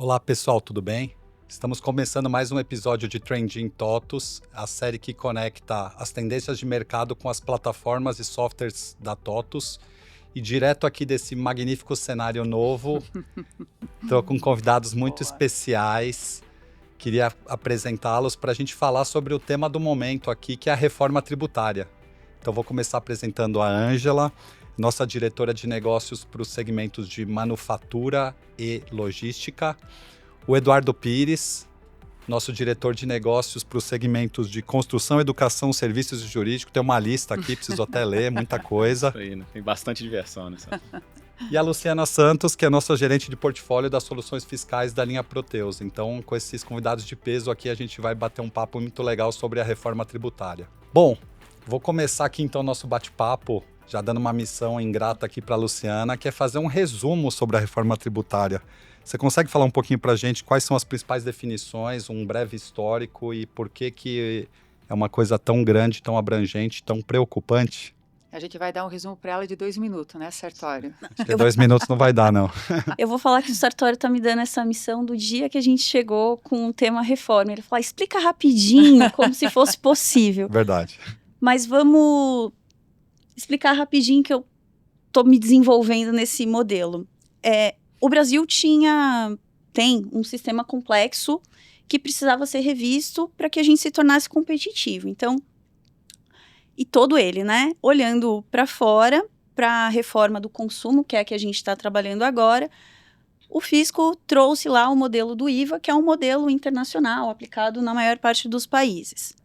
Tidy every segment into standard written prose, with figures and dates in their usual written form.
Olá pessoal, tudo bem? Estamos começando mais um episódio de Trending TOTUS, a série que conecta as tendências de mercado com as plataformas e softwares da TOTUS. E direto aqui desse magnífico cenário novo, estou com convidados muito especiais. Queria apresentá-los para a gente falar sobre o tema do momento aqui, que é a reforma tributária. Então vou começar apresentando a Ângela, nossa diretora de negócios para os segmentos de manufatura e logística. O Eduardo Pires, nosso diretor de negócios para os segmentos de construção, educação, serviços e jurídico. Tem uma lista aqui, preciso até ler, muita coisa. Isso aí, né? Tem bastante diversão nessa. E a Luciana Santos, que é nossa gerente de portfólio das soluções fiscais da linha Proteus. Então, com esses convidados de peso aqui, a gente vai bater um papo muito legal sobre a reforma tributária. Bom, vou começar aqui então o nosso bate-papo, já dando uma missão ingrata aqui para a Luciana, que é fazer um resumo sobre a reforma tributária. Você consegue falar um pouquinho para a gente quais são as principais definições, um breve histórico e por que é uma coisa tão grande, tão abrangente, tão preocupante? A gente vai dar um resumo para ela de 2 minutos, né, Sartório? Acho que 2 minutos não vai dar, não. Eu vou falar que o Sartório está me dando essa missão do dia que a gente chegou com o tema reforma. Ele falou, explica rapidinho, como se fosse possível. Verdade. Mas vamos explicar rapidinho que eu estou me desenvolvendo nesse modelo. O Brasil tem um sistema complexo que precisava ser revisto para que a gente se tornasse competitivo. Então, e todo ele, né? Olhando para fora, para a reforma do consumo, que é a que a gente está trabalhando agora, o fisco trouxe lá o modelo do IVA, que é um modelo internacional, aplicado na maior parte dos países.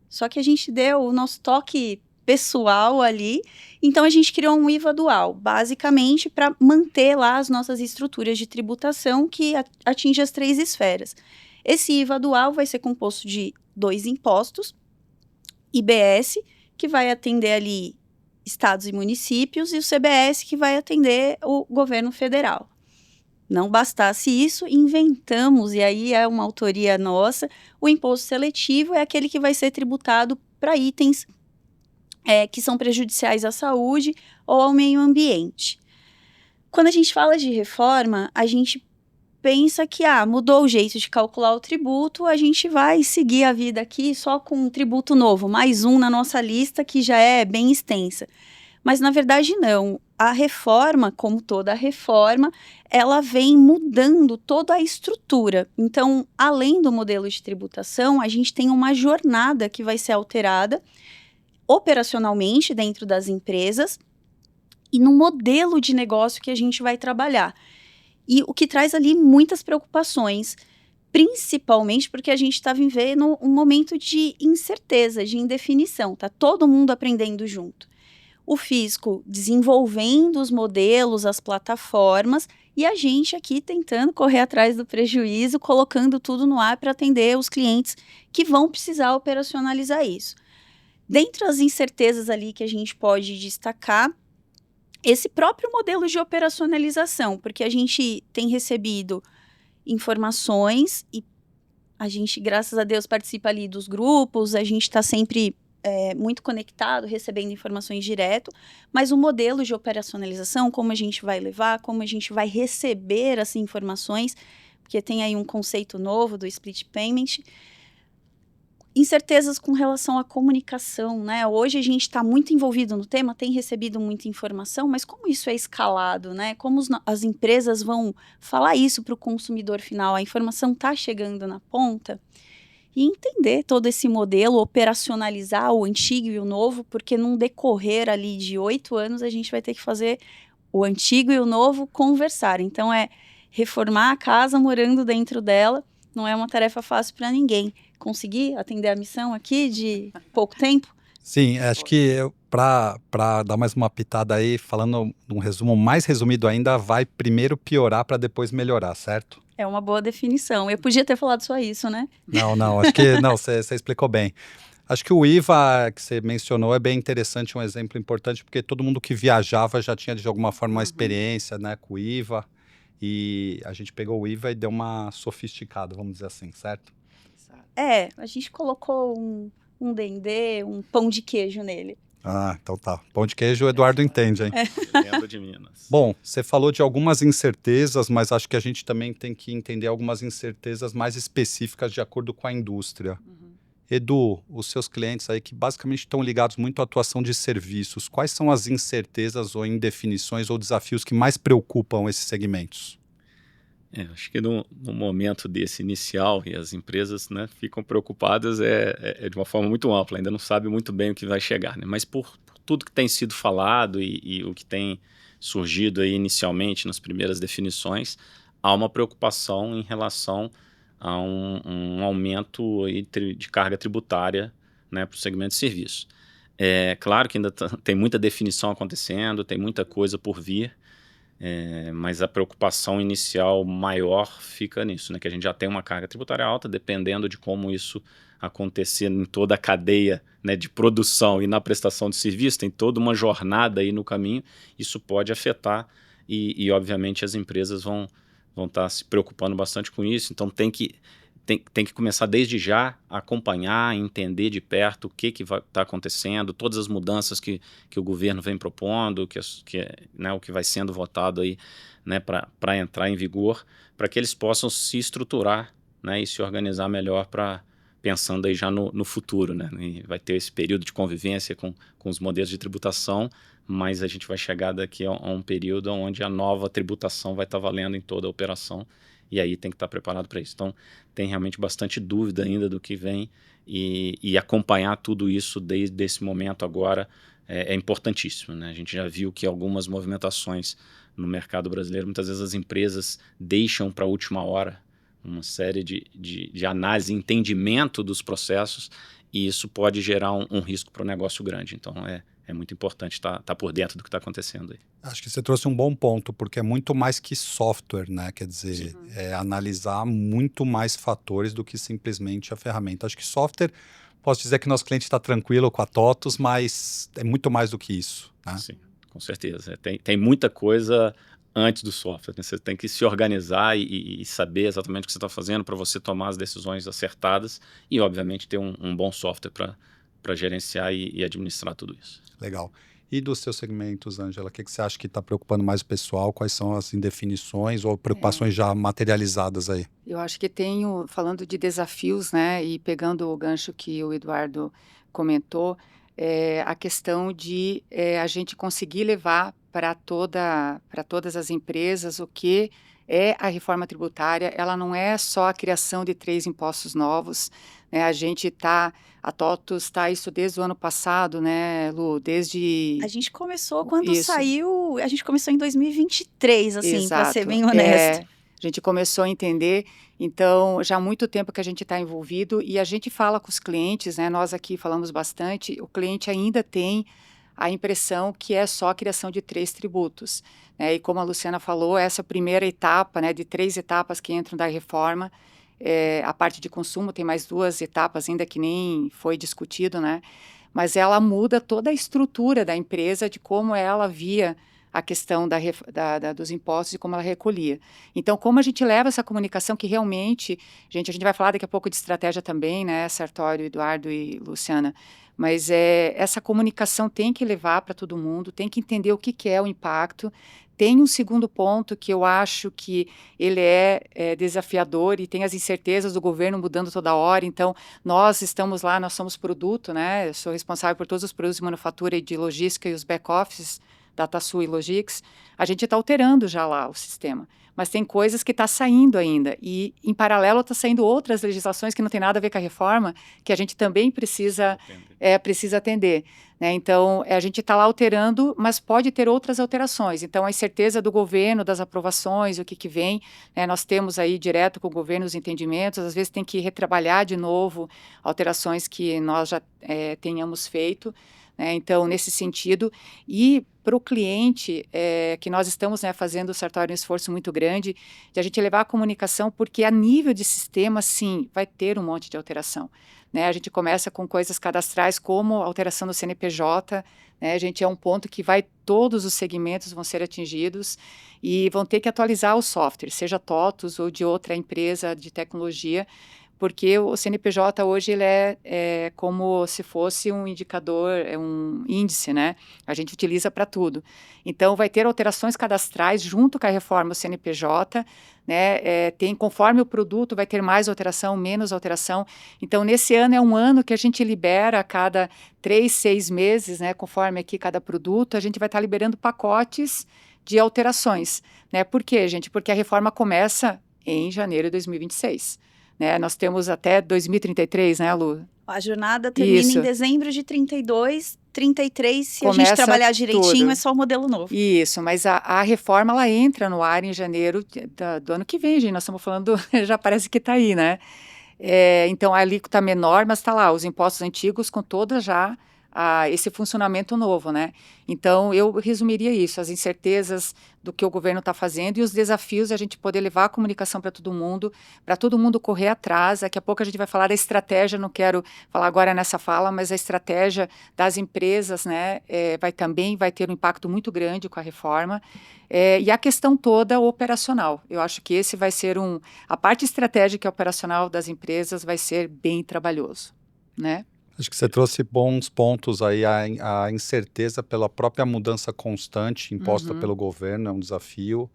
Só que a gente deu o nosso toque pessoal ali, então a gente criou um IVA dual, basicamente para manter lá as nossas estruturas de tributação que atinge as 3 esferas. Esse IVA dual vai ser composto de 2 impostos, IBS, que vai atender ali estados e municípios, e o CBS, que vai atender o governo federal. Não bastasse isso, inventamos, e aí é uma autoria nossa, o imposto seletivo é aquele que vai ser tributado para itens que são prejudiciais à saúde ou ao meio ambiente. Quando a gente fala de reforma, a gente pensa que mudou o jeito de calcular o tributo, a gente vai seguir a vida aqui só com um tributo novo, mais um na nossa lista que já é bem extensa. Mas na verdade não. A reforma, como toda reforma, ela vem mudando toda a estrutura. Então, além do modelo de tributação, a gente tem uma jornada que vai ser alterada operacionalmente dentro das empresas e no modelo de negócio que a gente vai trabalhar. E o que traz ali muitas preocupações, principalmente porque a gente está vivendo um momento de incerteza, de indefinição. Tá todo mundo aprendendo junto. O fisco desenvolvendo os modelos, as plataformas, e a gente aqui tentando correr atrás do prejuízo, colocando tudo no ar para atender os clientes que vão precisar operacionalizar isso. Dentre as incertezas ali que a gente pode destacar, esse próprio modelo de operacionalização, porque a gente tem recebido informações e a gente, graças a Deus, participa ali dos grupos, a gente está sempre muito conectado, recebendo informações direto, mas o modelo de operacionalização, como a gente vai levar, como a gente vai receber as informações, porque tem aí um conceito novo do split payment, incertezas com relação à comunicação, né? Hoje a gente está muito envolvido no tema, tem recebido muita informação, mas como isso é escalado, né? Como as empresas vão falar isso para o consumidor final? A informação está chegando na ponta? E entender todo esse modelo, operacionalizar o antigo e o novo, porque num decorrer ali de 8 anos, a gente vai ter que fazer o antigo e o novo conversar. Então, reformar a casa morando dentro dela, não é uma tarefa fácil para ninguém. Conseguir atender a missão aqui de pouco tempo? Sim, acho que para dar mais uma pitada aí, falando num resumo mais resumido ainda, vai primeiro piorar para depois melhorar, certo? É uma boa definição. Eu podia ter falado só isso, né? Não, acho que não, você explicou bem. Acho que o IVA que você mencionou é bem interessante, um exemplo importante, porque todo mundo que viajava já tinha de alguma forma uma experiência, né, com o IVA, e a gente pegou o IVA e deu uma sofisticada, vamos dizer assim, certo? A gente colocou um dendê, um pão de queijo nele. Ah, então tá. Pão de queijo o Eduardo entende, hein? Lembro de Minas. Bom, você falou de algumas incertezas, mas acho que a gente também tem que entender algumas incertezas mais específicas de acordo com a indústria. Edu, os seus clientes aí que basicamente estão ligados muito à atuação de serviços, quais são as incertezas ou indefinições ou desafios que mais preocupam esses segmentos? Acho que no momento desse inicial, e as empresas, né, ficam preocupadas de uma forma muito ampla, ainda não sabe muito bem o que vai chegar, né? Mas por tudo que tem sido falado e o que tem surgido aí inicialmente nas primeiras definições, há uma preocupação em relação a um aumento aí de carga tributária, né, para o segmento de serviços. É claro que ainda tem muita definição acontecendo, tem muita coisa por vir, mas a preocupação inicial maior fica nisso, né? Que a gente já tem uma carga tributária alta, dependendo de como isso acontecer em toda a cadeia, né, de produção e na prestação de serviço, tem toda uma jornada aí no caminho, isso pode afetar e obviamente as empresas vão estar se preocupando bastante com isso, então tem que começar desde já a acompanhar, entender de perto o que vai estar acontecendo, todas as mudanças que o governo vem propondo, né, o que vai sendo votado aí, né, para entrar em vigor, para que eles possam se estruturar, né, e se organizar melhor pensando aí já no futuro, né? E vai ter esse período de convivência com os modelos de tributação, mas a gente vai chegar daqui a um período onde a nova tributação vai estar valendo em toda a operação. E aí tem que estar preparado para isso. Então, tem realmente bastante dúvida ainda do que vem e acompanhar tudo isso desde esse momento agora é importantíssimo, né? A gente já viu que algumas movimentações no mercado brasileiro, muitas vezes as empresas deixam para a última hora uma série de análise e entendimento dos processos e isso pode gerar um risco para o negócio grande. Então, é muito importante estar por dentro do que está acontecendo aí. Acho que você trouxe um bom ponto, porque é muito mais que software, né? Quer dizer, analisar muito mais fatores do que simplesmente a ferramenta. Acho que software, posso dizer que nosso cliente está tranquilo com a TOTUS, mas é muito mais do que isso, né? Sim, com certeza. Tem muita coisa antes do software, né? Você tem que se organizar e saber exatamente o que você está fazendo para você tomar as decisões acertadas e, obviamente, ter um bom software para gerenciar e administrar tudo isso. Legal. E dos seus segmentos, Ângela, o que você acha que está preocupando mais o pessoal? Quais são as indefinições ou preocupações já materializadas aí? Eu acho que falando de desafios, né, e pegando o gancho que o Eduardo comentou, a questão de a gente conseguir levar para todas as empresas o que é a reforma tributária. Ela não é só a criação de 3 impostos novos, né? A TOTUS está isso desde o ano passado, né, Lu? Desde A gente começou quando Isso. saiu, a gente começou em 2023, assim, para ser Exato. bem honesto. A gente começou a entender, então, já há muito tempo que a gente está envolvido e a gente fala com os clientes, né? Nós aqui falamos bastante, o cliente ainda tem a impressão que é só a criação de 3 tributos, né? E como a Luciana falou, essa primeira etapa, né, de 3 etapas que entram da reforma, a parte de consumo tem mais 2 etapas ainda que nem foi discutido, né? Mas ela muda toda a estrutura da empresa, de como ela via a questão dos impostos e como ela recolhia. Então, como a gente leva essa comunicação que realmente, a gente vai falar daqui a pouco de estratégia também, né, Sartório, Eduardo e Luciana, mas essa comunicação tem que levar para todo mundo, tem que entender o que é o impacto. Tem um segundo ponto que eu acho que ele é desafiador e tem as incertezas do governo mudando toda hora. Então, nós estamos lá, nós somos produto, né? Eu sou responsável por todos os produtos de manufatura e de logística e os back-offices, DataSul e Logix. A gente está alterando já lá o sistema, mas tem coisas que está saindo ainda. E, em paralelo, está saindo outras legislações que não tem nada a ver com a reforma, que a gente também precisa atender. Né? Então, a gente está lá alterando, mas pode ter outras alterações. Então, a incerteza do governo, das aprovações, o que vem, né? Nós temos aí direto com o governo os entendimentos, às vezes tem que retrabalhar de novo alterações que nós já tenhamos feito. Né? Então, nesse sentido, e para o cliente, que nós estamos, né, fazendo o Sartório um esforço muito grande de a gente levar a comunicação, porque a nível de sistema, sim, vai ter um monte de alteração. Né? A gente começa com coisas cadastrais como alteração do CNPJ, né? A gente é um ponto que todos os segmentos vão ser atingidos e vão ter que atualizar o software, seja TOTUS ou de outra empresa de tecnologia, porque o CNPJ hoje ele é como se fosse um indicador, é um índice, né? A gente utiliza para tudo. Então, vai ter alterações cadastrais junto com a reforma do CNPJ, né? Conforme o produto, vai ter mais alteração, menos alteração. Então, nesse ano é um ano que a gente libera a cada 3, 6 meses, né? Conforme aqui cada produto, a gente vai estar liberando pacotes de alterações, né? Por quê, gente? Porque a reforma começa em janeiro de 2026. Né, nós temos até 2033, né, Lu? A jornada termina Isso. em dezembro de 32, 33, se a Começa gente trabalhar direitinho, tudo. é só o modelo novo. Isso, mas a reforma, ela entra no ar em janeiro do ano que vem, gente, nós estamos falando, já parece que está aí, né? Então, a alíquota menor, mas está lá, os impostos antigos com toda já esse funcionamento novo, né? Então, eu resumiria isso, as incertezas do que o governo está fazendo e os desafios de a gente poder levar a comunicação para todo mundo correr atrás. Daqui a pouco a gente vai falar da estratégia, não quero falar agora nessa fala, mas a estratégia das empresas, né, vai ter um impacto muito grande com a reforma. E a questão toda operacional. Eu acho que esse vai ser a parte estratégica e operacional das empresas vai ser bem trabalhoso, né? Acho que você trouxe bons pontos aí, a incerteza pela própria mudança constante imposta pelo governo, é um desafio.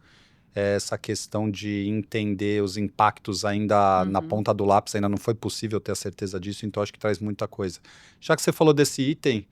Essa questão de entender os impactos ainda na ponta do lápis, ainda não foi possível ter a certeza disso, então acho que traz muita coisa. Já que você falou desse item,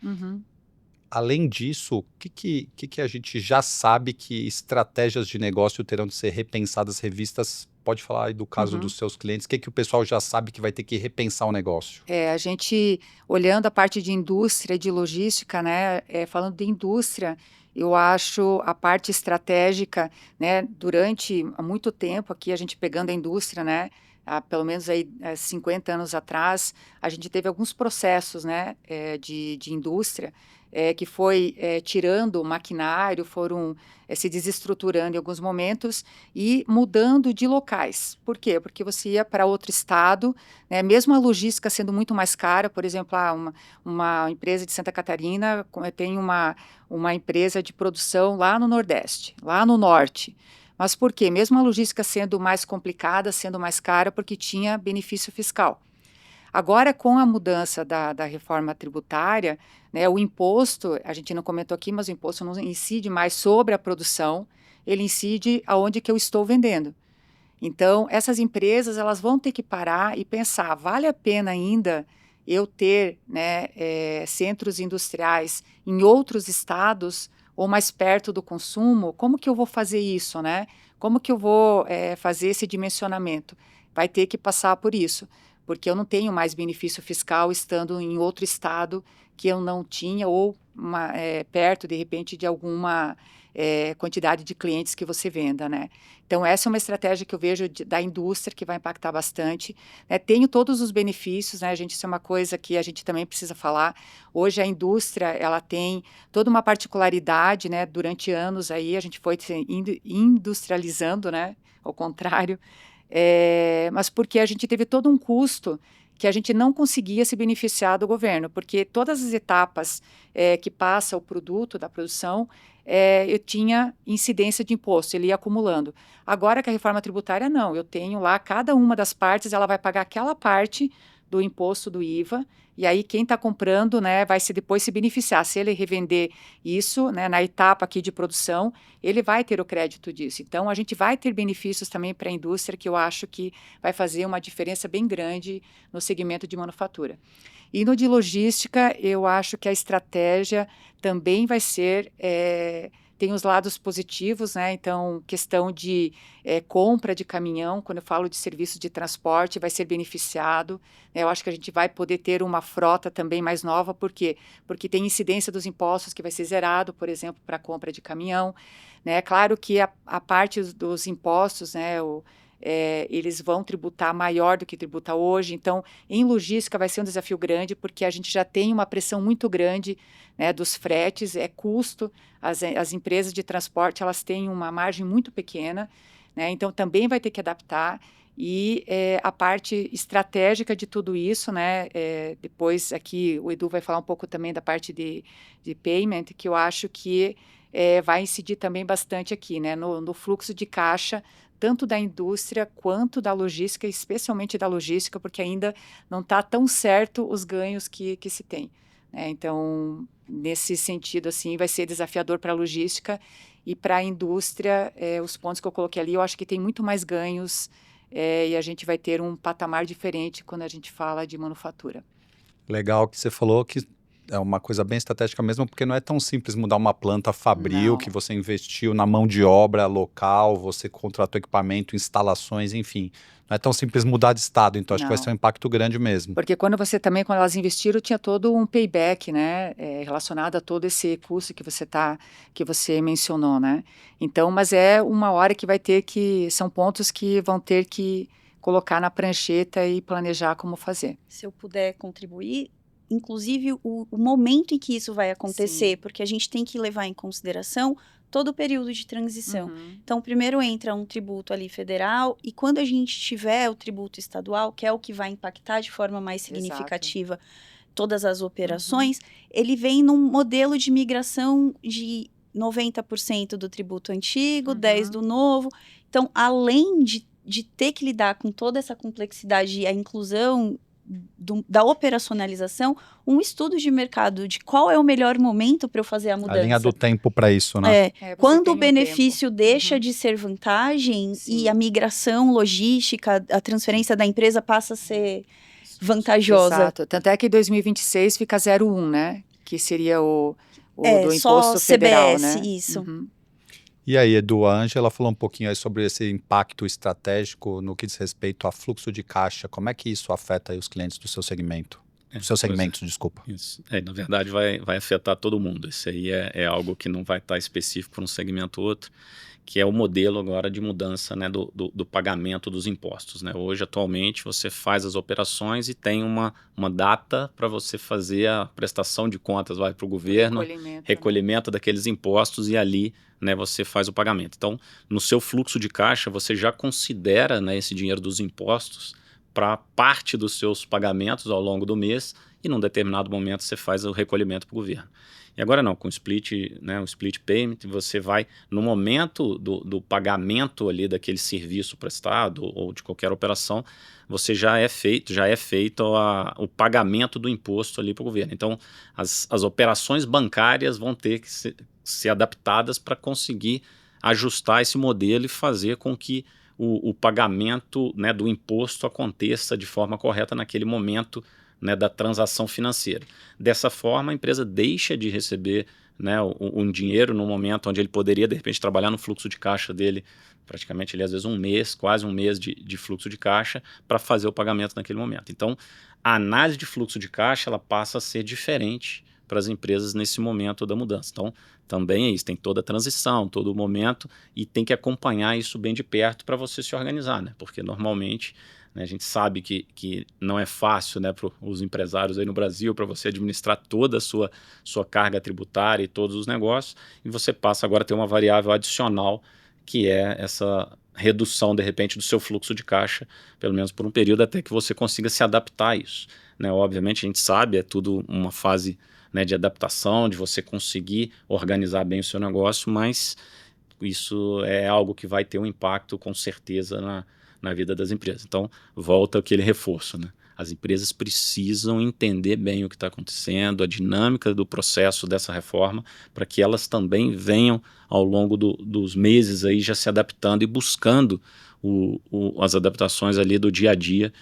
além disso, o que a gente já sabe que estratégias de negócio terão de ser repensadas, revistas? Pode falar aí do caso dos seus clientes, o que o pessoal já sabe que vai ter que repensar o negócio? A gente, olhando a parte de indústria e de logística, né, falando de indústria, eu acho a parte estratégica, né, durante muito tempo aqui, a gente pegando a indústria, né, pelo menos aí 50 anos atrás, a gente teve alguns processos, né, de indústria, que foi tirando o maquinário, foram se desestruturando em alguns momentos e mudando de locais. Por quê? Porque você ia para outro estado, né, mesmo a logística sendo muito mais cara, por exemplo, uma empresa de Santa Catarina tem uma empresa de produção lá no Nordeste, lá no Norte. Mas por quê? Mesmo a logística sendo mais complicada, sendo mais cara, porque tinha benefício fiscal. Agora, com a mudança da reforma tributária, né, o imposto, a gente não comentou aqui, mas o imposto não incide mais sobre a produção, ele incide aonde que eu estou vendendo. Então, essas empresas, elas vão ter que parar e pensar, vale a pena ainda eu ter, né, centros industriais em outros estados ou mais perto do consumo? Como que eu vou fazer isso, né? Como que eu vou fazer esse dimensionamento? Vai ter que passar por isso, porque eu não tenho mais benefício fiscal estando em outro estado que eu não tinha ou perto, de repente, de alguma quantidade de clientes que você venda, né? Então, essa é uma estratégia que eu vejo da indústria que vai impactar bastante. Tenho todos os benefícios, né, gente? Isso é uma coisa que a gente também precisa falar. Hoje, a indústria, ela tem toda uma particularidade, né? Durante anos aí, a gente foi industrializando, né? Ao contrário. Mas porque a gente teve todo um custo que a gente não conseguia se beneficiar do governo, porque todas as etapas que passa o produto da produção, eu tinha incidência de imposto, ele ia acumulando. Agora que a reforma tributária, não, eu tenho lá, cada uma das partes, ela vai pagar aquela parte do imposto do IVA, e aí quem está comprando, né, vai depois se beneficiar. Se ele revender isso, né, na etapa aqui de produção, ele vai ter o crédito disso. Então, a gente vai ter benefícios também para a indústria, que eu acho que vai fazer uma diferença bem grande no segmento de manufatura. E no de logística, eu acho que a estratégia também vai ser... tem os lados positivos, né? Então, questão de compra de caminhão, quando eu falo de serviços de transporte, vai ser beneficiado. Eu acho que a gente vai poder ter uma frota também mais nova, por quê? Porque tem incidência dos impostos que vai ser zerado, por exemplo, para a compra de caminhão. Né? Claro que a parte dos impostos, né, eles vão tributar maior do que tributa hoje. Então, em logística vai ser um desafio grande, porque a gente já tem uma pressão muito grande, né, dos fretes, custo. As empresas de transporte, elas têm uma margem muito pequena, né, então também vai ter que adaptar. E a parte estratégica de tudo isso, né? Depois aqui o Edu vai falar um pouco também da parte de payment, que eu acho que vai incidir também bastante aqui, né? No fluxo de caixa, tanto da indústria quanto da logística, especialmente da logística, porque ainda não está tão certo os ganhos que se tem, né? Então, nesse sentido, assim, vai ser desafiador para a logística e para a indústria. Os pontos que eu coloquei ali, eu acho que tem muito mais ganhos e a gente vai ter um patamar diferente quando a gente fala de manufatura. Legal que você falou que é uma coisa bem estratégica mesmo, porque não é tão simples mudar uma planta fabril Não. que você investiu na mão de obra local, você contratou equipamento, instalações, enfim. Não é tão simples mudar de estado, então acho que vai Não. ser um impacto grande mesmo. Porque quando elas investiram, tinha todo um payback, né, relacionado a todo esse custo que você mencionou, né? Então, mas é uma hora que são pontos que vão ter que colocar na prancheta e planejar como fazer. Se eu puder contribuir, inclusive o momento em que isso vai acontecer, porque a gente tem que levar em consideração todo o período de transição. Uhum. Então, primeiro entra um tributo ali federal, e quando a gente tiver o tributo estadual, que é o que vai impactar de forma mais significativa todas as operações, ele vem num modelo de migração de 90% do tributo antigo, 10% do novo. Então, além de ter que lidar com toda essa complexidade e a inclusão da operacionalização, um estudo de mercado de qual é o melhor momento para eu fazer a mudança. A linha do tempo para isso, né? Quando o benefício deixa de ser vantagem e a migração logística, a transferência da empresa passa a ser vantajosa. Exato. Tanto é que 2026 fica 0,1, né? Que seria o do só imposto federal, CBS, né? isso. Uhum. E aí, Edu, a Ângela falou um pouquinho aí sobre esse impacto estratégico no que diz respeito a fluxo de caixa. Como é que isso afeta aí os clientes do seu segmento? Dos seus segmentos, desculpa. Isso. Na verdade, vai afetar todo mundo. Isso aí é algo que não vai estar específico para um segmento ou outro, que é o modelo agora de mudança, né, do pagamento dos impostos, né? Hoje, atualmente, você faz as operações e tem uma data para você fazer a prestação de contas, vai para o governo, recolhimento daqueles impostos, e ali, né, você faz o pagamento. Então, no seu fluxo de caixa, você já considera, né, esse dinheiro dos impostos para parte dos seus pagamentos ao longo do mês, e num determinado momento você faz o recolhimento para o governo. E agora não, com o split, né, o split payment, você vai, no momento do pagamento ali daquele serviço prestado ou de qualquer operação, você já é feito o pagamento do imposto ali para o governo. Então, as operações bancárias vão ter que ser adaptadas para conseguir ajustar esse modelo e fazer com que o pagamento, né, do imposto aconteça de forma correta naquele momento, né, da transação financeira. Dessa forma, a empresa deixa de receber, né, um dinheiro no momento onde ele poderia, de repente, trabalhar no fluxo de caixa dele, praticamente ali, às vezes quase um mês de fluxo de caixa, para fazer o pagamento naquele momento. Então, a análise de fluxo de caixa ela passa a ser diferente para as empresas nesse momento da mudança. Então, também é isso, tem toda a transição, todo o momento, e tem que acompanhar isso bem de perto para você se organizar, né? Porque normalmente, né, a gente sabe que não é fácil, né, para os empresários aí no Brasil, para você administrar toda a sua carga tributária e todos os negócios, e você passa agora a ter uma variável adicional, que é essa redução, de repente, do seu fluxo de caixa, pelo menos por um período, até que você consiga se adaptar a isso, né? Obviamente, a gente sabe, é tudo uma fase, né, de adaptação, de você conseguir organizar bem o seu negócio, mas isso é algo que vai ter um impacto, com certeza, na vida das empresas. Então, volta aquele reforço, né? As empresas precisam entender bem o que está acontecendo, a dinâmica do processo dessa reforma, para que elas também venham, ao longo dos meses, aí, já se adaptando e buscando as adaptações ali do dia a dia,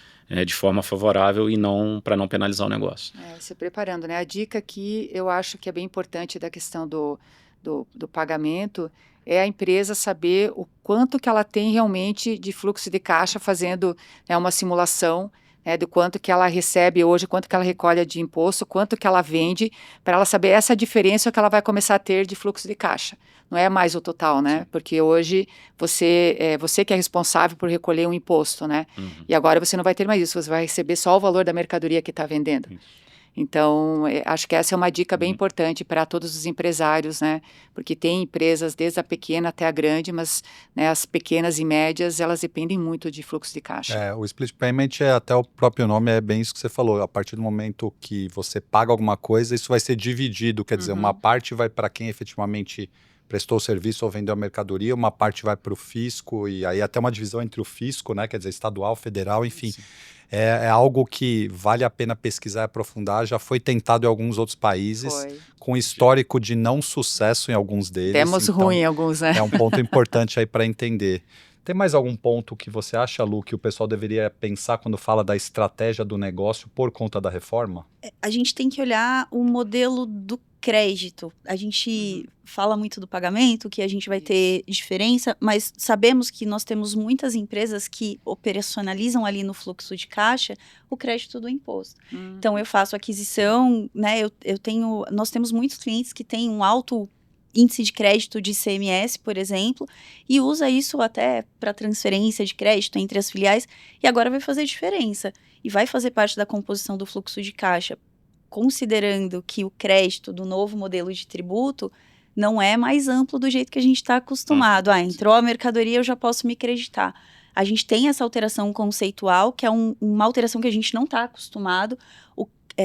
de forma favorável, e não para não penalizar o negócio. Se preparando, né? A dica que eu acho que é bem importante da questão do pagamento é a empresa saber o quanto que ela tem realmente de fluxo de caixa, fazendo, né, uma simulação, né, do quanto que ela recebe hoje, quanto que ela recolhe de imposto, quanto que ela vende, para ela saber essa diferença que ela vai começar a ter de fluxo de caixa. Não é mais o total, né? Porque hoje você que é responsável por recolher um imposto, né? Uhum. E agora você não vai ter mais isso, você vai receber só o valor da mercadoria que está vendendo. Então, acho que essa é uma dica bem importante para todos os empresários, né? Porque tem empresas desde a pequena até a grande, mas né, as pequenas e médias, elas dependem muito de fluxo de caixa. O split payment até o próprio nome é bem isso que você falou. A partir do momento que você paga alguma coisa, isso vai ser dividido. Quer dizer, uma parte vai para quem efetivamente prestou o serviço ou vendeu a mercadoria, uma parte vai para o fisco, e aí até uma divisão entre o fisco, né? Quer dizer, estadual, federal, enfim. É algo que vale a pena pesquisar e aprofundar. Já foi tentado em alguns outros países, com histórico de não sucesso em alguns deles. Temos então, ruim em alguns, né? É um ponto importante aí para entender. Tem mais algum ponto que você acha, Lu, que o pessoal deveria pensar quando fala da estratégia do negócio por conta da reforma? A gente tem que olhar o modelo do crédito. A gente fala muito do pagamento, que a gente vai ter diferença, mas sabemos que nós temos muitas empresas que operacionalizam ali no fluxo de caixa o crédito do imposto. Então, eu faço aquisição, né? Nós temos muitos clientes que têm um alto índice de crédito de ICMS, por exemplo, e usa isso até para transferência de crédito entre as filiais, e agora vai fazer diferença. E vai fazer parte da composição do fluxo de caixa, considerando que o crédito do novo modelo de tributo não é mais amplo do jeito que a gente está acostumado. Entrou a mercadoria, eu já posso me creditar. A gente tem essa alteração conceitual, que é uma alteração que a gente não está acostumado.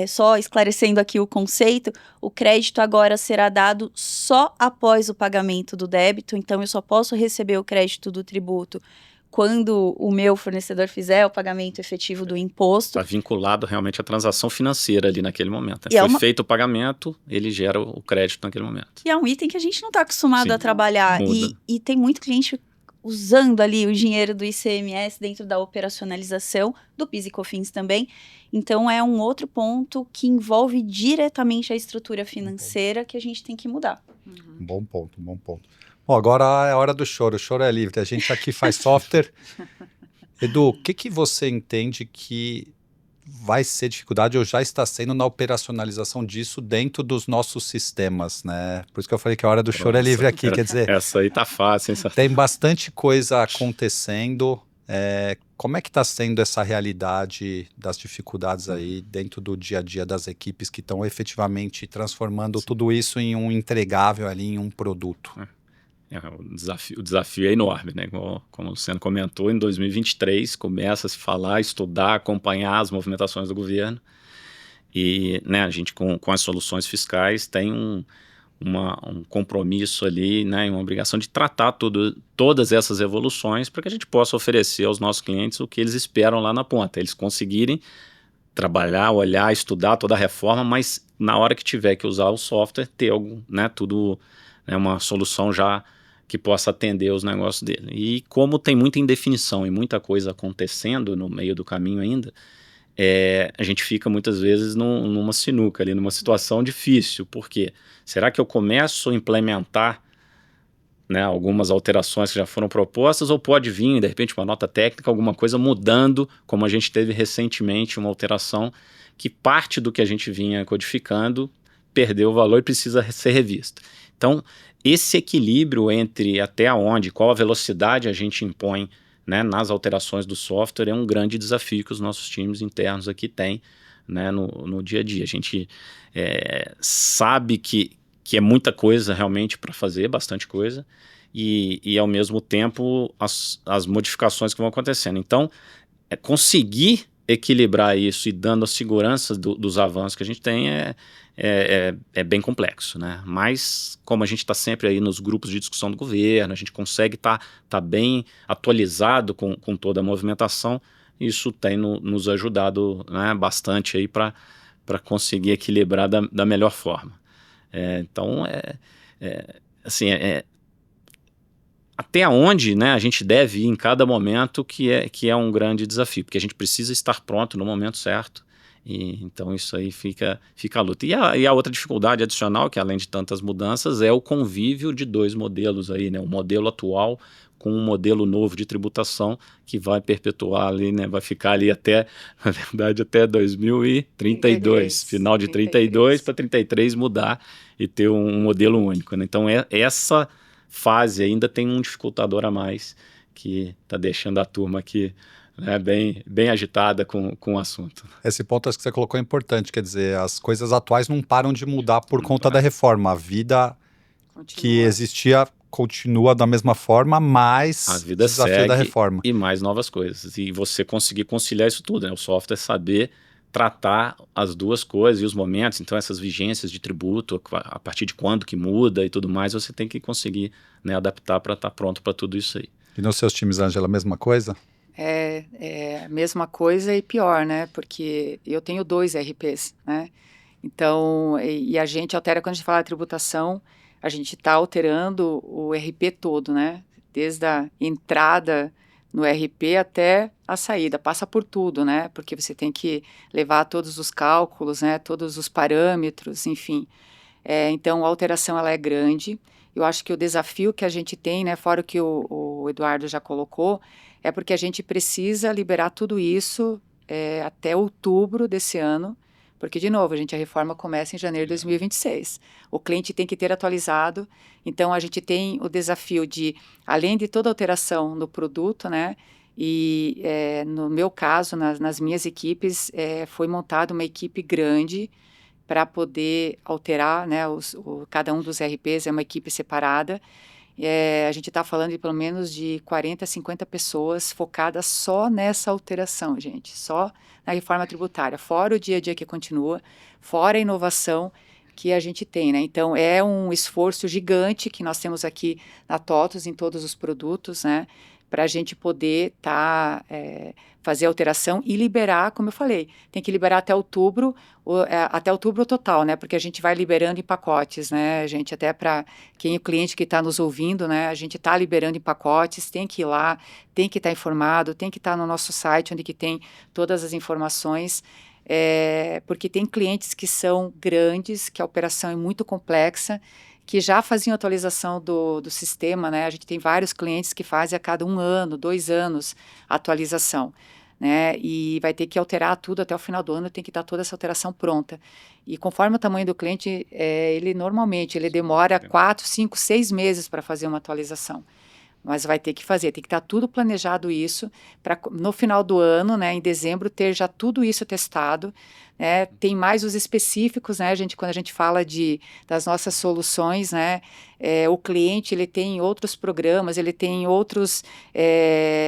Só esclarecendo aqui o conceito, o crédito agora será dado só após o pagamento do débito, então eu só posso receber o crédito do tributo quando o meu fornecedor fizer o pagamento efetivo do imposto. Está vinculado realmente à transação financeira ali naquele momento. Foi feito o pagamento, ele gera o crédito naquele momento. E é um item que a gente não está acostumado a trabalhar. E tem muito cliente usando ali o dinheiro do ICMS dentro da operacionalização, do PIS e COFINS também. Então, é um outro ponto que envolve diretamente a estrutura financeira que a gente tem que mudar. Um bom ponto, um bom ponto. Bom, agora é a hora do choro. O choro é livre. A gente aqui faz software. Edu, o que você entende que vai ser dificuldade ou já está sendo na operacionalização disso dentro dos nossos sistemas, né? Por isso que eu falei que a hora do choro é livre aqui, quer dizer... Essa aí tá fácil, hein? Tem bastante coisa acontecendo. Como é que está sendo essa realidade das dificuldades aí dentro do dia a dia das equipes que estão efetivamente transformando tudo isso em um entregável ali, em um produto? O desafio é enorme, né? Como o Luciano comentou, em 2023 começa a se falar, estudar, acompanhar as movimentações do governo e né, a gente com as soluções fiscais tem um compromisso ali, né, uma obrigação de tratar todas essas evoluções para que a gente possa oferecer aos nossos clientes o que eles esperam lá na ponta, eles conseguirem trabalhar, olhar, estudar toda a reforma, mas na hora que tiver que usar o software, ter tudo, né, uma solução já que possa atender os negócios dele. E como tem muita indefinição e muita coisa acontecendo no meio do caminho ainda, a gente fica muitas vezes numa sinuca, ali, numa situação difícil. Por quê? Será que eu começo a implementar, né, algumas alterações que já foram propostas, ou pode vir, de repente, uma nota técnica, alguma coisa mudando, como a gente teve recentemente uma alteração que parte do que a gente vinha codificando perdeu o valor e precisa ser revista. Então, esse equilíbrio entre até onde, qual a velocidade a gente impõe, né, nas alterações do software é um grande desafio que os nossos times internos aqui têm, né, no dia a dia. A gente sabe que é muita coisa realmente para fazer, bastante coisa, e ao mesmo tempo as modificações que vão acontecendo. Então, conseguir equilibrar isso e dando a segurança dos avanços que a gente tem é bem complexo, né? Mas como a gente está sempre aí nos grupos de discussão do governo, a gente consegue tá bem atualizado com toda a movimentação, isso tem nos ajudado, né, bastante aí para conseguir equilibrar da melhor forma. Então, até onde, né, a gente deve ir em cada momento que é um grande desafio, porque a gente precisa estar pronto no momento certo, e então isso aí fica a luta. E a outra dificuldade adicional, que além de tantas mudanças, é o convívio de dois modelos aí, né, o modelo atual com um modelo novo de tributação que vai perpetuar ali, né, vai ficar ali até, na verdade, até 2032, final de 32 para 33 mudar e ter um modelo único, né? Então essa fase ainda tem um dificultador a mais que está deixando a turma aqui né, bem agitada com o assunto. Esse ponto acho que você colocou é importante, quer dizer, as coisas atuais não param de mudar por Não conta para. da reforma. A vida que Continua. existia continua da mesma forma, mas A vida desafio da segue reforma. e mais novas coisas. E você conseguir conciliar isso tudo, né? O software saber tratar as duas coisas e os momentos. Então, essas vigências de tributo, a partir de quando que muda e tudo mais, você tem que conseguir, né, adaptar para estar pronto para tudo isso aí. E nos seus times, Ângela, a mesma coisa? É a mesma coisa e pior, né? Porque eu tenho 2 RPs, né? Então, e a gente altera, quando a gente fala de tributação, a gente está alterando o RP todo, né? Desde a entrada no RP até a saída, passa por tudo, né? Porque você tem que levar todos os cálculos, né? Todos os parâmetros, enfim. Então, a alteração ela é grande. Eu acho que o desafio que a gente tem, né? Fora o que o Eduardo já colocou, é porque a gente precisa liberar tudo isso até outubro desse ano, porque, de novo, a reforma começa em janeiro de 2026. O cliente tem que ter atualizado, então a gente tem o desafio de, além de toda alteração no produto, né, e no meu caso, nas minhas equipes, foi montada uma equipe grande para poder alterar, né, cada um dos RPs é uma equipe separada. A gente está falando de pelo menos de 40, 50 pessoas focadas só nessa alteração, gente, só na reforma tributária, fora o dia a dia que continua, fora a inovação que a gente tem, né? Então, é um esforço gigante que nós temos aqui na TOTVS, em todos os produtos, né? Para a gente poder fazer a alteração e liberar, como eu falei, tem que liberar até outubro o total, né? Porque a gente vai liberando em pacotes, né, gente? Até para o cliente que está nos ouvindo, né? A gente está liberando em pacotes, tem que ir lá, tem que estar informado, tem que estar no nosso site, onde que tem todas as informações. Porque tem clientes que são grandes, que a operação é muito complexa, que já faziam atualização do sistema, né? A gente tem vários clientes que fazem a cada 1 ano, 2 anos atualização, né? E vai ter que alterar tudo até o final do ano, tem que estar toda essa alteração pronta. E conforme o tamanho do cliente, ele normalmente demora 4, 5, 6 meses para fazer uma atualização. Mas vai ter que fazer, tem que estar tudo planejado isso, para no final do ano, né, em dezembro, ter já tudo isso testado, né, tem mais os específicos, né, quando a gente fala das nossas soluções, né, o cliente, ele tem outros programas, ele tem outros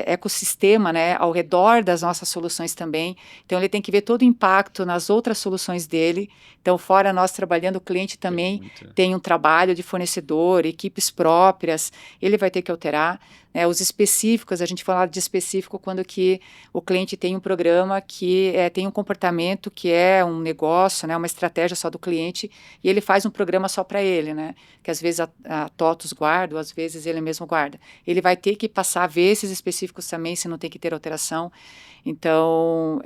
ecossistema, né, ao redor das nossas soluções também, então ele tem que ver todo o impacto nas outras soluções dele, então fora nós trabalhando, o cliente também tem um trabalho de fornecedor, equipes próprias, ele vai ter que alterar, né, os específicos, a gente fala de específico quando que o cliente tem um programa que tem um comportamento que é um negócio, né, uma estratégia só do cliente, e ele faz um programa só para ele, né, que às vezes a TOTVS guarda, ou às vezes ele mesmo guarda. Ele vai ter que passar a ver esses específicos também, se não tem que ter alteração. Então,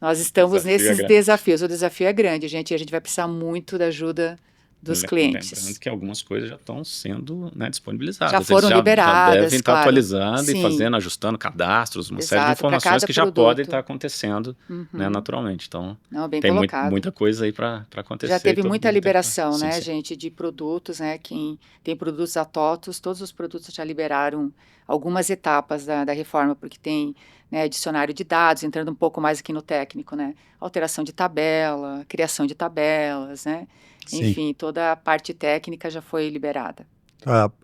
nós estamos nesses desafios. O desafio é grande, gente, e a gente vai precisar muito da ajuda dos clientes. Lembrando que algumas coisas já estão sendo, né, disponibilizadas. Já foram liberadas, já devem estar claro. atualizando Sim. e fazendo, ajustando cadastros, uma Exato, série de informações que já produto. podem estar acontecendo, né, naturalmente. Então, não, bem tem colocado. muita coisa aí para acontecer. Já teve muita liberação, né, sim. gente, de produtos, né, quem tem produtos da TOTVS, todos os produtos já liberaram algumas etapas da reforma, porque tem, né, dicionário de dados, entrando um pouco mais aqui no técnico, né, alteração de tabela, criação de tabelas, né, Sim. enfim, toda a parte técnica já foi liberada.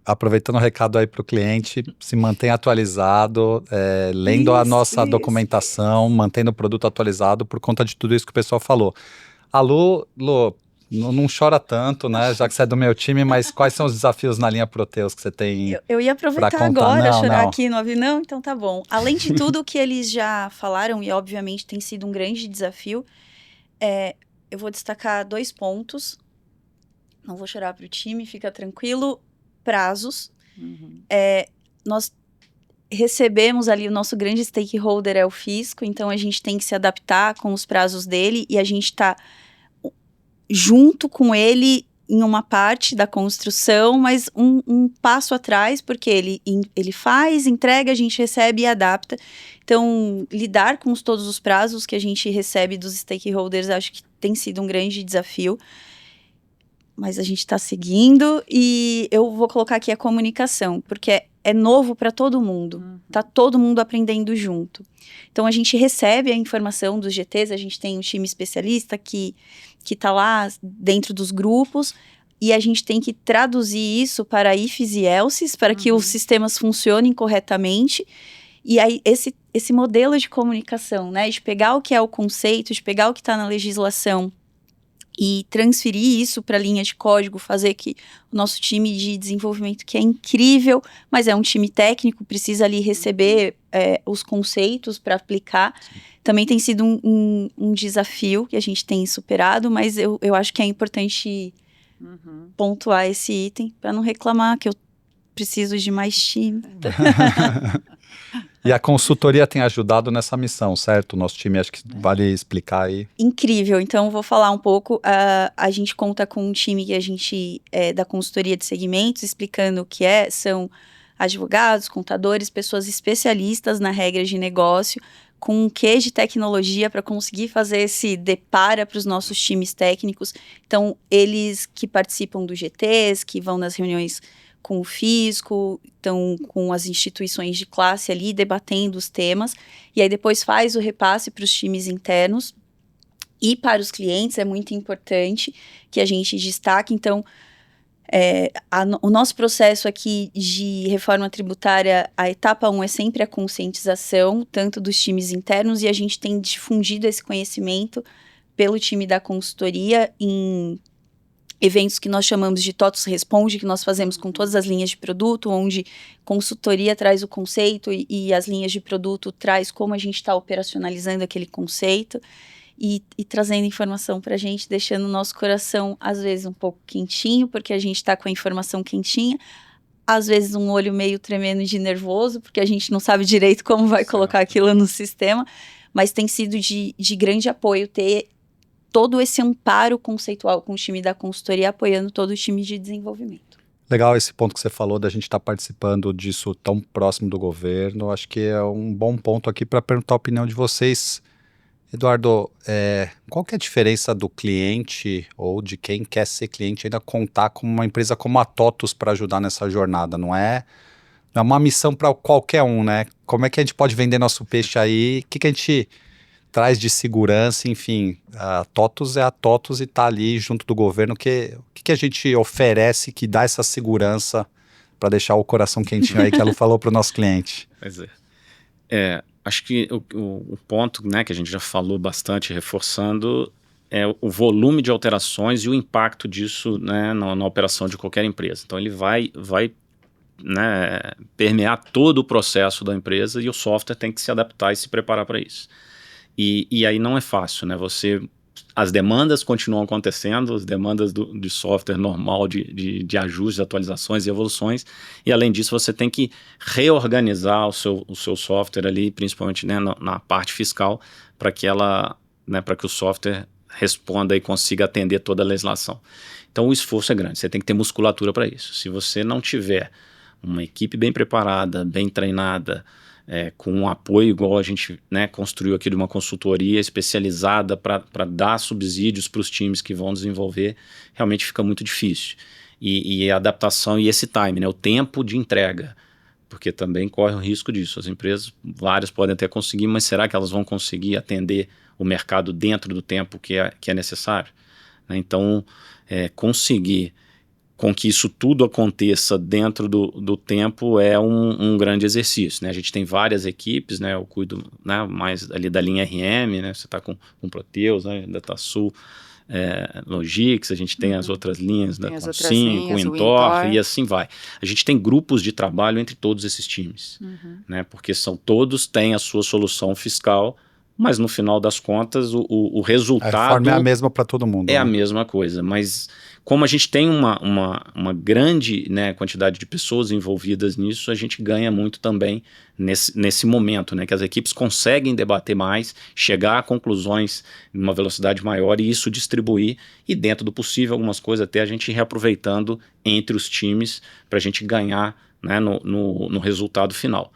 Aproveitando o recado aí para o cliente, se mantenha atualizado, lendo a nossa documentação, mantendo o produto atualizado por conta de tudo isso que o pessoal falou. Lu, não chora tanto, né? Já que você é do meu time, mas quais são os desafios na linha Proteus que você tem? Eu ia aproveitar agora, chorar aqui no avião. Não, então tá bom. Além de tudo o que eles já falaram, e obviamente tem sido um grande desafio, eu vou destacar 2 pontos. Não vou chorar para o time, fica tranquilo. Prazos. Nós recebemos ali, o nosso grande stakeholder é o fisco, então a gente tem que se adaptar com os prazos dele e a gente está junto com ele em uma parte da construção, mas um passo atrás, porque ele faz, entrega, a gente recebe e adapta. Então, lidar com todos os prazos que a gente recebe dos stakeholders, acho que tem sido um grande desafio. mas a gente está seguindo e eu vou colocar aqui a comunicação, porque é novo para todo mundo, tá todo mundo aprendendo junto. Então a gente recebe a informação dos GTs, a gente tem um time especialista que tá lá dentro dos grupos e a gente tem que traduzir isso para ifs e elses, para que os sistemas funcionem corretamente. E aí esse modelo de comunicação, né, de pegar o que é o conceito, de pegar o que está na legislação e transferir isso para a linha de código, fazer que o nosso time de desenvolvimento, que é incrível, mas é um time técnico, precisa ali receber os conceitos para aplicar. Sim. Também tem sido um desafio que a gente tem superado, mas eu acho que é importante pontuar esse item para não reclamar que eu preciso de mais time. E a consultoria tem ajudado nessa missão, certo? O nosso time, acho que vale explicar aí. Incrível, então vou falar um pouco. A gente conta com um time que a gente da consultoria de segmentos, explicando o que são advogados, contadores, pessoas especialistas na regra de negócio, com um quê de tecnologia para conseguir fazer esse depara para os nossos times técnicos. Então, eles que participam do GTs, que vão nas reuniões com o fisco, estão com as instituições de classe ali, debatendo os temas, e aí depois faz o repasse para os times internos e para os clientes. É muito importante que a gente destaque. Então, o nosso processo aqui de reforma tributária, a etapa 1 é sempre a conscientização, tanto dos times internos, e a gente tem difundido esse conhecimento pelo time da consultoria em eventos que nós chamamos de TOTOS Responde, que nós fazemos com todas as linhas de produto, onde consultoria traz o conceito e as linhas de produto traz como a gente está operacionalizando aquele conceito e trazendo informação para a gente, deixando o nosso coração, às vezes, um pouco quentinho, porque a gente está com a informação quentinha, às vezes um olho meio tremendo de nervoso, porque a gente não sabe direito como vai colocar aquilo no sistema, mas tem sido de grande apoio ter todo esse amparo conceitual com o time da consultoria, apoiando todo o time de desenvolvimento. Legal esse ponto que você falou da gente estar participando disso tão próximo do governo. Acho que é um bom ponto aqui para perguntar a opinião de vocês. Eduardo, qual que é a diferença do cliente ou de quem quer ser cliente ainda contar com uma empresa como a TOTOS para ajudar nessa jornada? Não é uma missão para qualquer um, né? Como é que a gente pode vender nosso peixe aí? O que a gente traz de segurança? Enfim, a TOTOS é a TOTOS e está ali junto do governo. O que a gente oferece que dá essa segurança para deixar o coração quentinho aí que ela falou para o nosso cliente? Pois é. Acho que o ponto, né, que a gente já falou bastante, reforçando, é o volume de alterações e o impacto disso, né, na operação de qualquer empresa. Então ele vai né, permear todo o processo da empresa e o software tem que se adaptar e se preparar para isso. E aí não é fácil, né? As demandas continuam acontecendo, as demandas de software normal, de ajustes, atualizações e evoluções, e além disso você tem que reorganizar o seu software ali, principalmente, né, na parte fiscal, para que o software responda e consiga atender toda a legislação. Então o esforço é grande, você tem que ter musculatura para isso. Se você não tiver uma equipe bem preparada, bem treinada, com um apoio igual a gente, né, construiu aqui de uma consultoria especializada para dar subsídios para os times que vão desenvolver, realmente fica muito difícil. E a adaptação e esse time, né, o tempo de entrega, porque também corre o risco disso. As empresas, várias podem até conseguir, mas será que elas vão conseguir atender o mercado dentro do tempo que é necessário? Então, conseguir com que isso tudo aconteça dentro do tempo é um grande exercício, né? A gente tem várias equipes, né? Eu cuido, né, mais ali da linha RM, né? Você está com Proteus, né? DataSul, Logix, a gente tem as outras linhas, da TOM5, o Intor, e assim vai. A gente tem grupos de trabalho entre todos esses times, né? Porque todos têm a sua solução fiscal, mas no final das contas o resultado... A forma é a mesma para todo mundo. É, né? A mesma coisa, mas como a gente tem uma grande, né, quantidade de pessoas envolvidas nisso, a gente ganha muito também nesse momento, né, que as equipes conseguem debater mais, chegar a conclusões em uma velocidade maior e isso distribuir, e dentro do possível algumas coisas até a gente ir reaproveitando entre os times para a gente ganhar, né, no resultado final.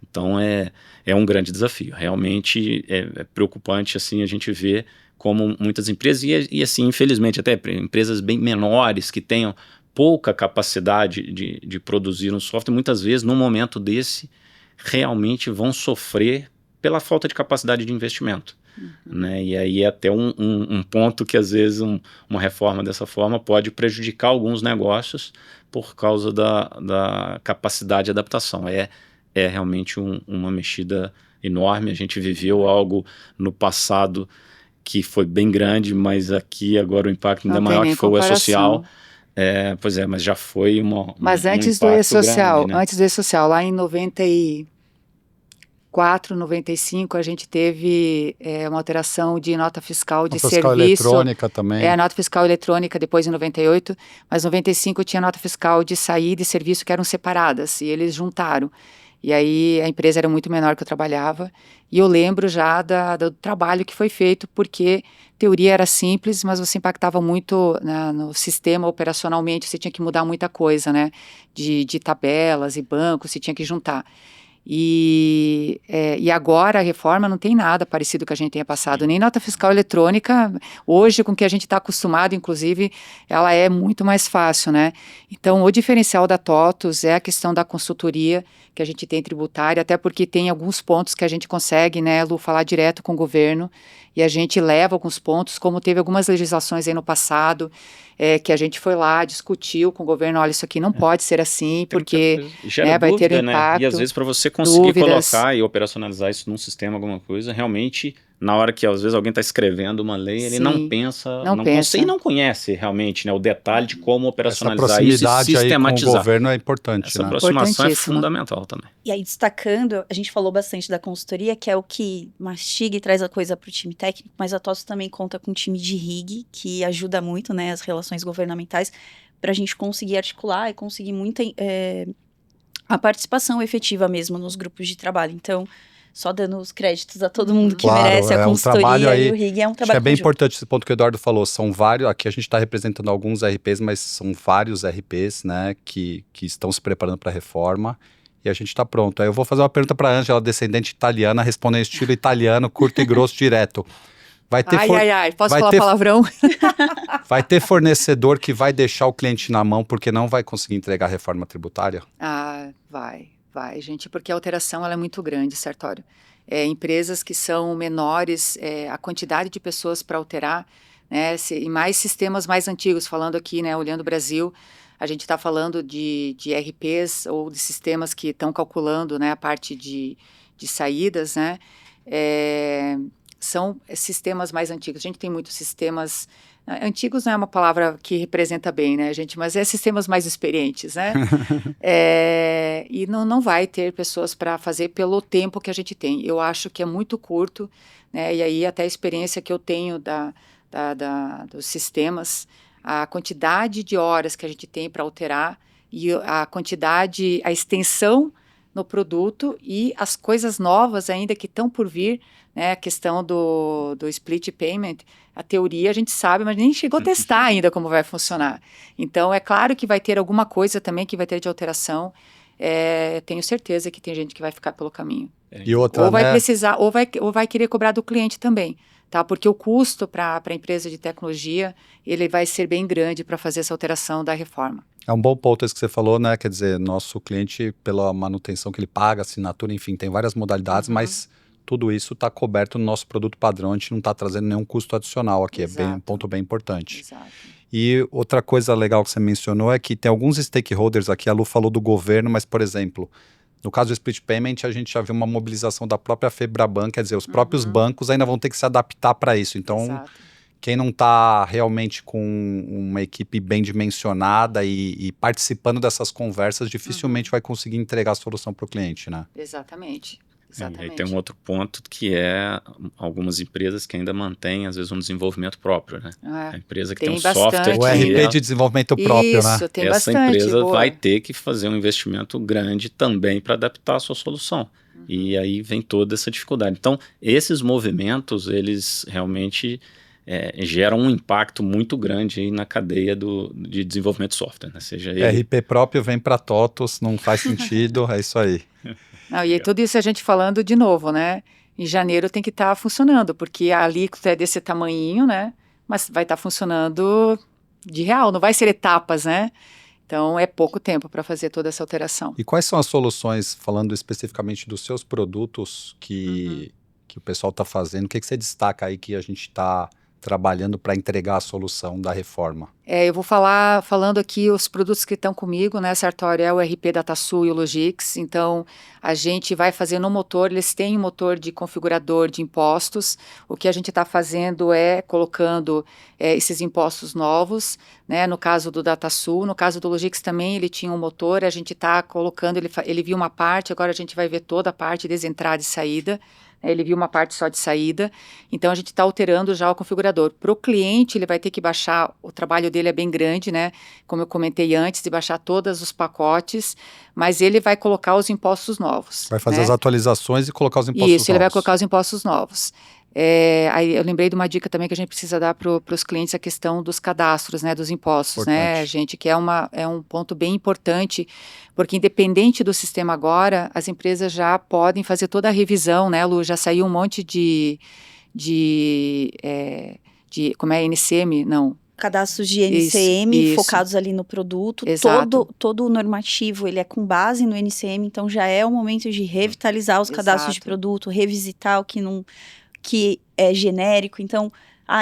Então é um grande desafio. Realmente é preocupante assim a gente ver como muitas empresas, e assim, infelizmente, até empresas bem menores que tenham pouca capacidade de produzir um software, muitas vezes, num momento desse, realmente vão sofrer pela falta de capacidade de investimento. Né? E aí é até um ponto que, às vezes, uma reforma dessa forma pode prejudicar alguns negócios por causa da capacidade de adaptação. É realmente uma mexida enorme. A gente viveu algo no passado que foi bem grande, mas aqui agora o impacto ainda é maior, que foi o E-Social. Pois é, mas já foi Mas um antes do impacto E-Social, grande, né? antes do E-Social, lá em 94, 95, a gente teve uma alteração de nota fiscal de Nota fiscal serviço. eletrônica também. A nota fiscal eletrônica depois em 98, mas em 95 tinha nota fiscal de saída e serviço que eram separadas, e eles juntaram. E aí a empresa era muito menor que eu trabalhava, e eu lembro já do trabalho que foi feito, porque teoria era simples, mas você impactava muito no sistema operacionalmente, você tinha que mudar muita coisa, né? De tabelas e bancos, você tinha que juntar. E agora a reforma não tem nada parecido com o que a gente tenha passado, nem nota fiscal eletrônica, hoje com o que a gente está acostumado, inclusive, ela é muito mais fácil, né? Então, o diferencial da TOTVS é a questão da consultoria que a gente tem tributária, até porque tem alguns pontos que a gente consegue, né, Lu, falar direto com o governo, e a gente leva alguns pontos, como teve algumas legislações aí no passado, que a gente foi lá, discutiu com o governo, olha, isso aqui não pode ser assim, porque gera vai dúvida, ter um impacto. Né? E às vezes para você conseguir dúvidas. colocar e operacionalizar isso num sistema, alguma coisa, realmente, na hora que às vezes alguém está escrevendo uma lei, ele não pensa, e não conhece realmente, né, o detalhe de como operacionalizar isso e sistematizar. Aí com o governo é importante, Essa né? aproximação é fundamental também. E aí, destacando, a gente falou bastante da consultoria, que é o que mastiga e traz a coisa para o time técnico, mas a TOTVS também conta com um time de RIG, que ajuda muito, né, as relações governamentais, para a gente conseguir articular e conseguir muita a participação efetiva mesmo nos grupos de trabalho. Então, só dando os créditos a todo mundo que merece, a consultoria e o RIG é um trabalho é bem conjunto. importante esse ponto que o Eduardo falou, são vários, aqui a gente está representando alguns RPs, mas são vários RPs, né, que estão se preparando para a reforma, e a gente está pronto. Aí eu vou fazer uma pergunta para a Ângela, descendente italiana, respondendo em estilo italiano, curto e grosso, direto. Vai ter posso falar palavrão? Vai ter fornecedor que vai deixar o cliente na mão porque não vai conseguir entregar a reforma tributária? Vai, gente, porque a alteração ela é muito grande, Sartório. Empresas que são menores, a quantidade de pessoas para alterar, né, e mais sistemas mais antigos, falando aqui, né, olhando o Brasil, a gente está falando de RPs ou de sistemas que estão calculando, né, a parte de saídas, né, são sistemas mais antigos. A gente tem muitos sistemas antigos, não é uma palavra que representa bem, né, gente? Mas sistemas mais experientes, né? E não vai ter pessoas para fazer pelo tempo que a gente tem. Eu acho que é muito curto, né? E aí até a experiência que eu tenho dos sistemas, a quantidade de horas que a gente tem para alterar e a extensão no produto e as coisas novas ainda que estão por vir, né, a questão do split payment, a teoria a gente sabe, mas nem chegou a testar ainda como vai funcionar. Então, é claro que vai ter alguma coisa também que vai ter de alteração, tenho certeza que tem gente que vai ficar pelo caminho. E outra, ou vai precisar, ou vai querer cobrar do cliente também, tá? Porque o custo para a empresa de tecnologia, ele vai ser bem grande para fazer essa alteração da reforma. É um bom ponto esse que você falou, né? Quer dizer, nosso cliente, pela manutenção que ele paga, assinatura, enfim, tem várias modalidades, mas tudo isso está coberto no nosso produto padrão, a gente não está trazendo nenhum custo adicional aqui, é um ponto bem importante. Exato. E outra coisa legal que você mencionou é que tem alguns stakeholders aqui, a Lu falou do governo, mas, por exemplo, no caso do split payment, a gente já viu uma mobilização da própria Febraban, quer dizer, os próprios bancos ainda vão ter que se adaptar para isso. Então, quem não está realmente com uma equipe bem dimensionada e participando dessas conversas, dificilmente vai conseguir entregar a solução para o cliente, né? Exatamente. E aí tem um outro ponto que é algumas empresas que ainda mantêm, às vezes, um desenvolvimento próprio, né? A empresa que tem um software... O RP de desenvolvimento próprio, né? Tem essa bastante, empresa boa. vai ter que fazer um investimento grande também para adaptar a sua solução. E aí vem toda essa dificuldade. Então, esses movimentos, eles realmente gera um impacto muito grande aí na cadeia de desenvolvimento de software, né? Seja ele... RP próprio vem para TOTOS, não faz sentido, é isso aí. Não, e tudo isso a gente falando de novo, né? Em janeiro tem que estar funcionando, porque a alíquota é desse tamanhinho, né? Mas vai estar funcionando de real, não vai ser etapas, né? Então é pouco tempo para fazer toda essa alteração. E quais são as soluções, falando especificamente dos seus produtos que o pessoal está fazendo? O que você destaca aí que a gente está trabalhando para entregar a solução da reforma? Eu vou falando aqui os produtos que estão comigo, né, Sartori, é o RP DataSul e o Logix. Então, a gente vai fazer no motor, eles têm um motor de configurador de impostos. O que a gente está fazendo é colocando esses impostos novos, né, no caso do DataSul. No caso do Logix também, ele tinha um motor, a gente está colocando, ele viu uma parte, agora a gente vai ver toda a parte desde entrada e saída. Ele viu uma parte só de saída, então a gente está alterando já o configurador. Para o cliente, ele vai ter que baixar, o trabalho dele é bem grande, né? Como eu comentei antes, de baixar todos os pacotes, mas ele vai colocar os impostos novos. Vai fazer né? as atualizações e colocar os impostos novos. Isso, ele vai colocar os impostos novos. Aí eu lembrei de uma dica também que a gente precisa dar para os clientes, a questão dos cadastros, né, dos impostos, né, gente, que é um ponto bem importante, porque independente do sistema agora, as empresas já podem fazer toda a revisão, né, Lu, já saiu um monte de como é, NCM, não... Cadastros de NCM isso. focados ali no produto. Exato. Todo o normativo, ele é com base no NCM, então já é o momento de revitalizar os cadastros de produto, revisitar o que é genérico. Então,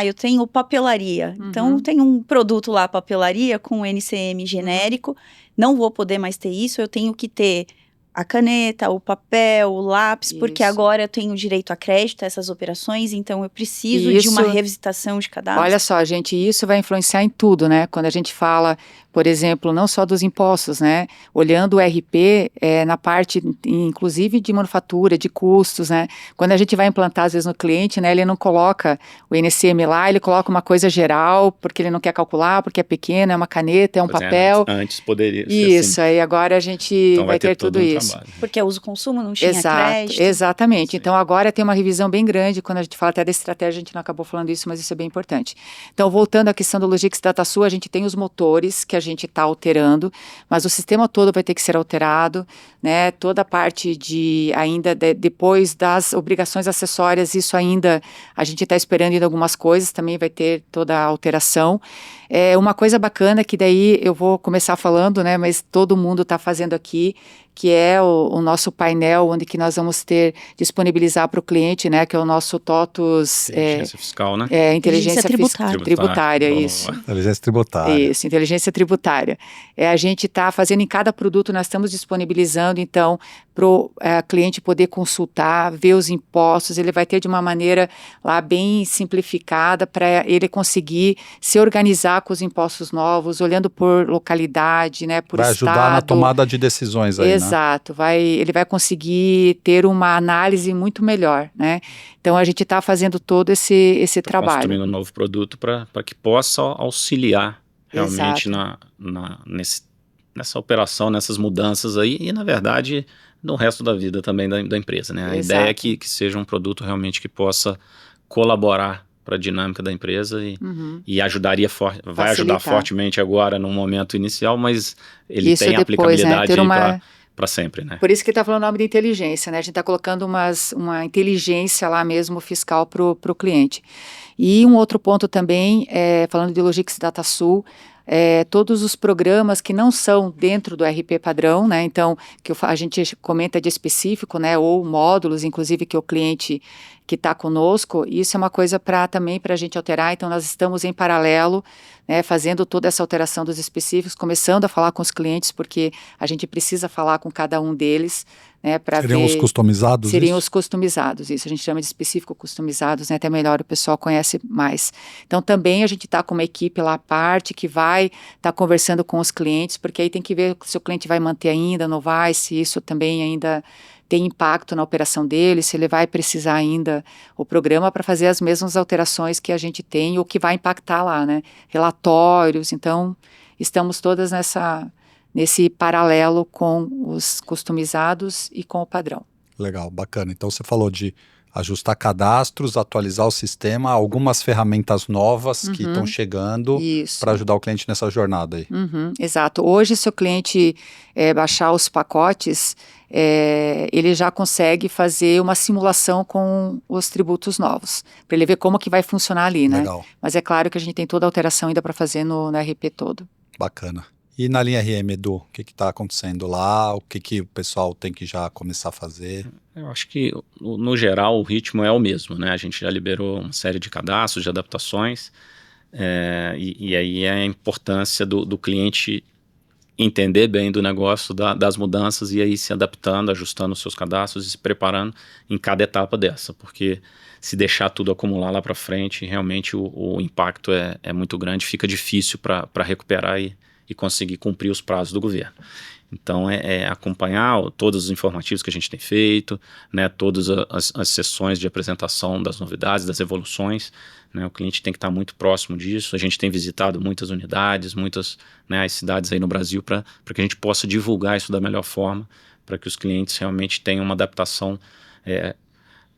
eu tenho papelaria. Então, tem um produto lá, papelaria, com NCM genérico. Não vou poder mais ter isso, eu tenho que ter a caneta, o papel, o lápis, porque agora eu tenho direito a crédito a essas operações, então eu preciso de uma revisitação de cadastro. Olha só, gente, isso vai influenciar em tudo, né? Quando a gente fala, por exemplo, não só dos impostos, né? Olhando o RP na parte, inclusive, de manufatura, de custos, né? Quando a gente vai implantar, às vezes, no cliente, né? Ele não coloca o NCM lá, ele coloca uma coisa geral, porque ele não quer calcular, porque é pequeno, é uma caneta, é um papel. Antes poderia ser isso, aí agora a gente então vai ter tudo isso. Porque o uso-consumo não tinha crédito. Exatamente. Sim. Então, agora tem uma revisão bem grande. Quando a gente fala até da estratégia, a gente não acabou falando isso, mas isso é bem importante. Então, voltando à questão do Logix DataSul, a gente tem os motores que a gente está alterando, mas o sistema todo vai ter que ser alterado, né? Toda a parte depois das obrigações acessórias, isso ainda a gente está esperando em algumas coisas, também vai ter toda a alteração. Uma coisa bacana que daí eu vou começar falando, né? Mas todo mundo está fazendo aqui, que é o nosso painel, onde que nós vamos disponibilizar para o cliente, né, que é o nosso TOTOS... Inteligência fiscal, né? Inteligência tributária, isso. Inteligência tributária. Isso, inteligência tributária. A gente está fazendo em cada produto, nós estamos disponibilizando, então, para o cliente poder consultar, ver os impostos, ele vai ter de uma maneira lá bem simplificada para ele conseguir se organizar com os impostos novos, olhando por localidade, né, por estado. Vai ajudar na tomada de decisões aí, Exato, ele vai conseguir ter uma análise muito melhor, né? Então a gente está fazendo todo esse trabalho. Construindo um novo produto para que possa auxiliar realmente nessa operação, nessas mudanças aí e, na verdade, no resto da vida também da empresa, né? A ideia é que seja um produto realmente que possa colaborar para a dinâmica da empresa e vai ajudar fortemente agora no momento inicial, mas ele tem aplicabilidade para sempre, né? Por isso que está falando o nome de inteligência, né? A gente está colocando uma inteligência lá mesmo fiscal para o cliente. E um outro ponto também, falando de Logix DataSul, todos os programas que não são dentro do RP padrão, né? Então, que a gente comenta de específico, né? Ou módulos, inclusive, que o cliente que está conosco, isso é uma coisa também para a gente alterar. Então, nós estamos em paralelo, né, fazendo toda essa alteração dos específicos, começando a falar com os clientes, porque a gente precisa falar com cada um deles, né, para ver... Seriam os customizados? Seriam os customizados, isso a gente chama de específico customizados, né, até melhor, o pessoal conhece mais. Então, também a gente está com uma equipe lá à parte, que vai estar conversando com os clientes, porque aí tem que ver se o cliente vai manter ainda, não vai, se isso também ainda tem impacto na operação dele, se ele vai precisar ainda o programa para fazer as mesmas alterações que a gente tem ou que vai impactar lá, né? Relatórios, então estamos todas nesse paralelo com os customizados e com o padrão. Legal, bacana. Então você falou de ajustar cadastros, atualizar o sistema, algumas ferramentas novas que estão chegando Isso. para ajudar o cliente nessa jornada aí. Exato. Hoje, se o cliente baixar os pacotes, ele já consegue fazer uma simulação com os tributos novos, para ele ver como que vai funcionar ali, né? Legal, Mas é claro que a gente tem toda a alteração ainda para fazer no RP todo. bacana. E na linha RM, Edu, o que está acontecendo lá? O que o pessoal tem que já começar a fazer? Eu acho que, no geral, o ritmo é o mesmo, né? A gente já liberou uma série de cadastros, de adaptações, e aí é a importância do cliente entender bem do negócio, das mudanças, e aí se adaptando, ajustando os seus cadastros e se preparando em cada etapa dessa, porque se deixar tudo acumular lá para frente, realmente o impacto é muito grande, fica difícil para recuperar e conseguir cumprir os prazos do governo. Então, acompanhar todos os informativos que a gente tem feito, né, todas as sessões de apresentação das novidades, das evoluções, né, o cliente tem que estar muito próximo disso. A gente tem visitado muitas unidades, muitas, né, as cidades aí no Brasil, para que a gente possa divulgar isso da melhor forma, para que os clientes realmente tenham uma adaptação,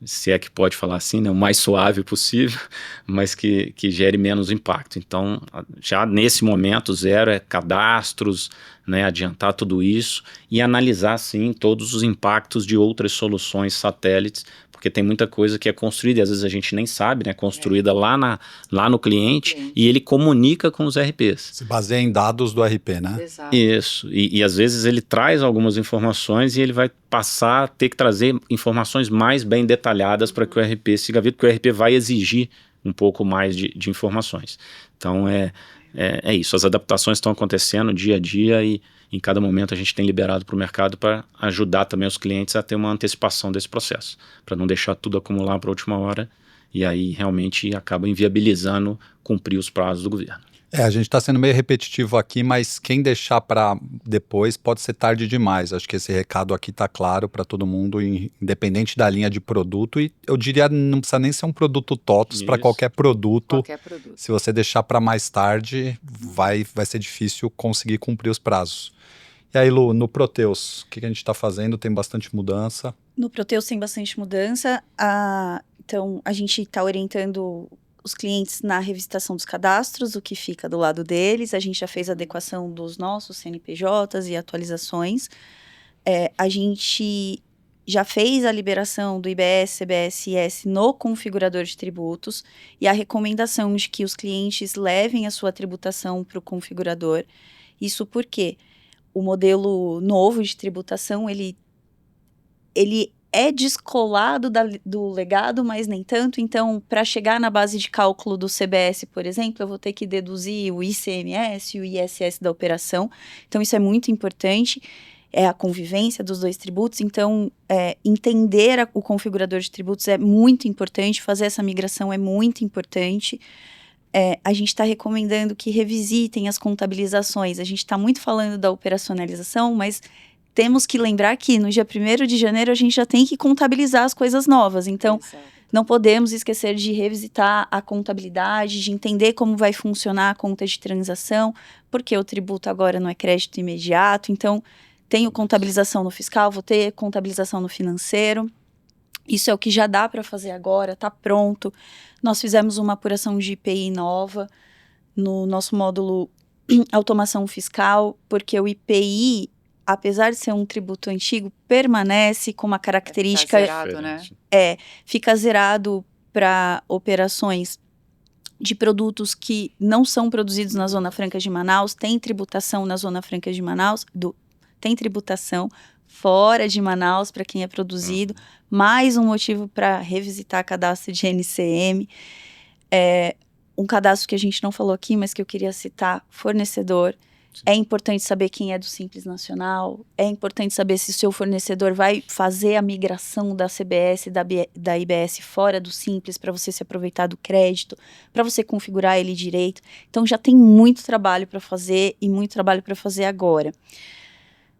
se é que pode falar assim, né, o mais suave possível, mas que gere menos impacto. Então, já nesse momento, zero é cadastros, né, adiantar tudo isso e analisar, sim, todos os impactos de outras soluções satélites, porque tem muita coisa que é construída e às vezes a gente nem sabe, né, construída lá no cliente, e ele comunica com os RPs. Se baseia em dados do RP, né? Exato. Isso, e às vezes ele traz algumas informações e ele vai passar a ter que trazer informações mais bem detalhadas para que o RP siga vivo, porque o RP vai exigir um pouco mais de informações. Então é isso, as adaptações estão acontecendo dia a dia e em cada momento a gente tem liberado para o mercado para ajudar também os clientes a ter uma antecipação desse processo, para não deixar tudo acumular para a última hora e aí realmente acaba inviabilizando cumprir os prazos do governo. A gente está sendo meio repetitivo aqui, mas quem deixar para depois pode ser tarde demais. Acho que esse recado aqui está claro para todo mundo, independente da linha de produto. E eu diria, não precisa nem ser um produto TOTOS, para qualquer produto. Qualquer produto. Se você deixar para mais tarde, vai ser difícil conseguir cumprir os prazos. E aí, Lu, no Proteus, o que a gente está fazendo? Tem bastante mudança. No Proteus tem bastante mudança. Então, a gente está orientando os clientes na revisitação dos cadastros, o que fica do lado deles. A gente já fez a adequação dos nossos CNPJs e atualizações. A gente já fez a liberação do IBS, CBS e IS no configurador de tributos e a recomendação de que os clientes levem a sua tributação para o configurador. Isso porque o modelo novo de tributação, ele é descolado do legado, mas nem tanto. Então, para chegar na base de cálculo do CBS, por exemplo, eu vou ter que deduzir o ICMS e o ISS da operação. Então, isso é muito importante. É a convivência dos dois tributos. Então, entender o configurador de tributos é muito importante. Fazer essa migração é muito importante. A gente está recomendando que revisitem as contabilizações. A gente está muito falando da operacionalização, mas temos que lembrar que no dia 1º de janeiro a gente já tem que contabilizar as coisas novas. Então, não podemos esquecer de revisitar a contabilidade, de entender como vai funcionar a conta de transação, porque o tributo agora não é crédito imediato. Então, tenho contabilização no fiscal, vou ter contabilização no financeiro. Isso é o que já dá para fazer agora, está pronto. Nós fizemos uma apuração de IPI nova no nosso módulo automação fiscal, porque o IPI, apesar de ser um tributo antigo, permanece com uma característica... Fica zerado, né? Fica zerado para operações de produtos que não são produzidos na Zona Franca de Manaus, tem tributação na Zona Franca de Manaus, tem tributação fora de Manaus para quem é produzido, mais um motivo para revisitar cadastro de NCM. Um cadastro que a gente não falou aqui, mas que eu queria citar, fornecedor. Sim. É importante saber quem é do Simples Nacional, é importante saber se o seu fornecedor vai fazer a migração da CBS e da IBS fora do Simples para você se aproveitar do crédito, para você configurar ele direito. Então já tem muito trabalho para fazer e muito trabalho para fazer agora.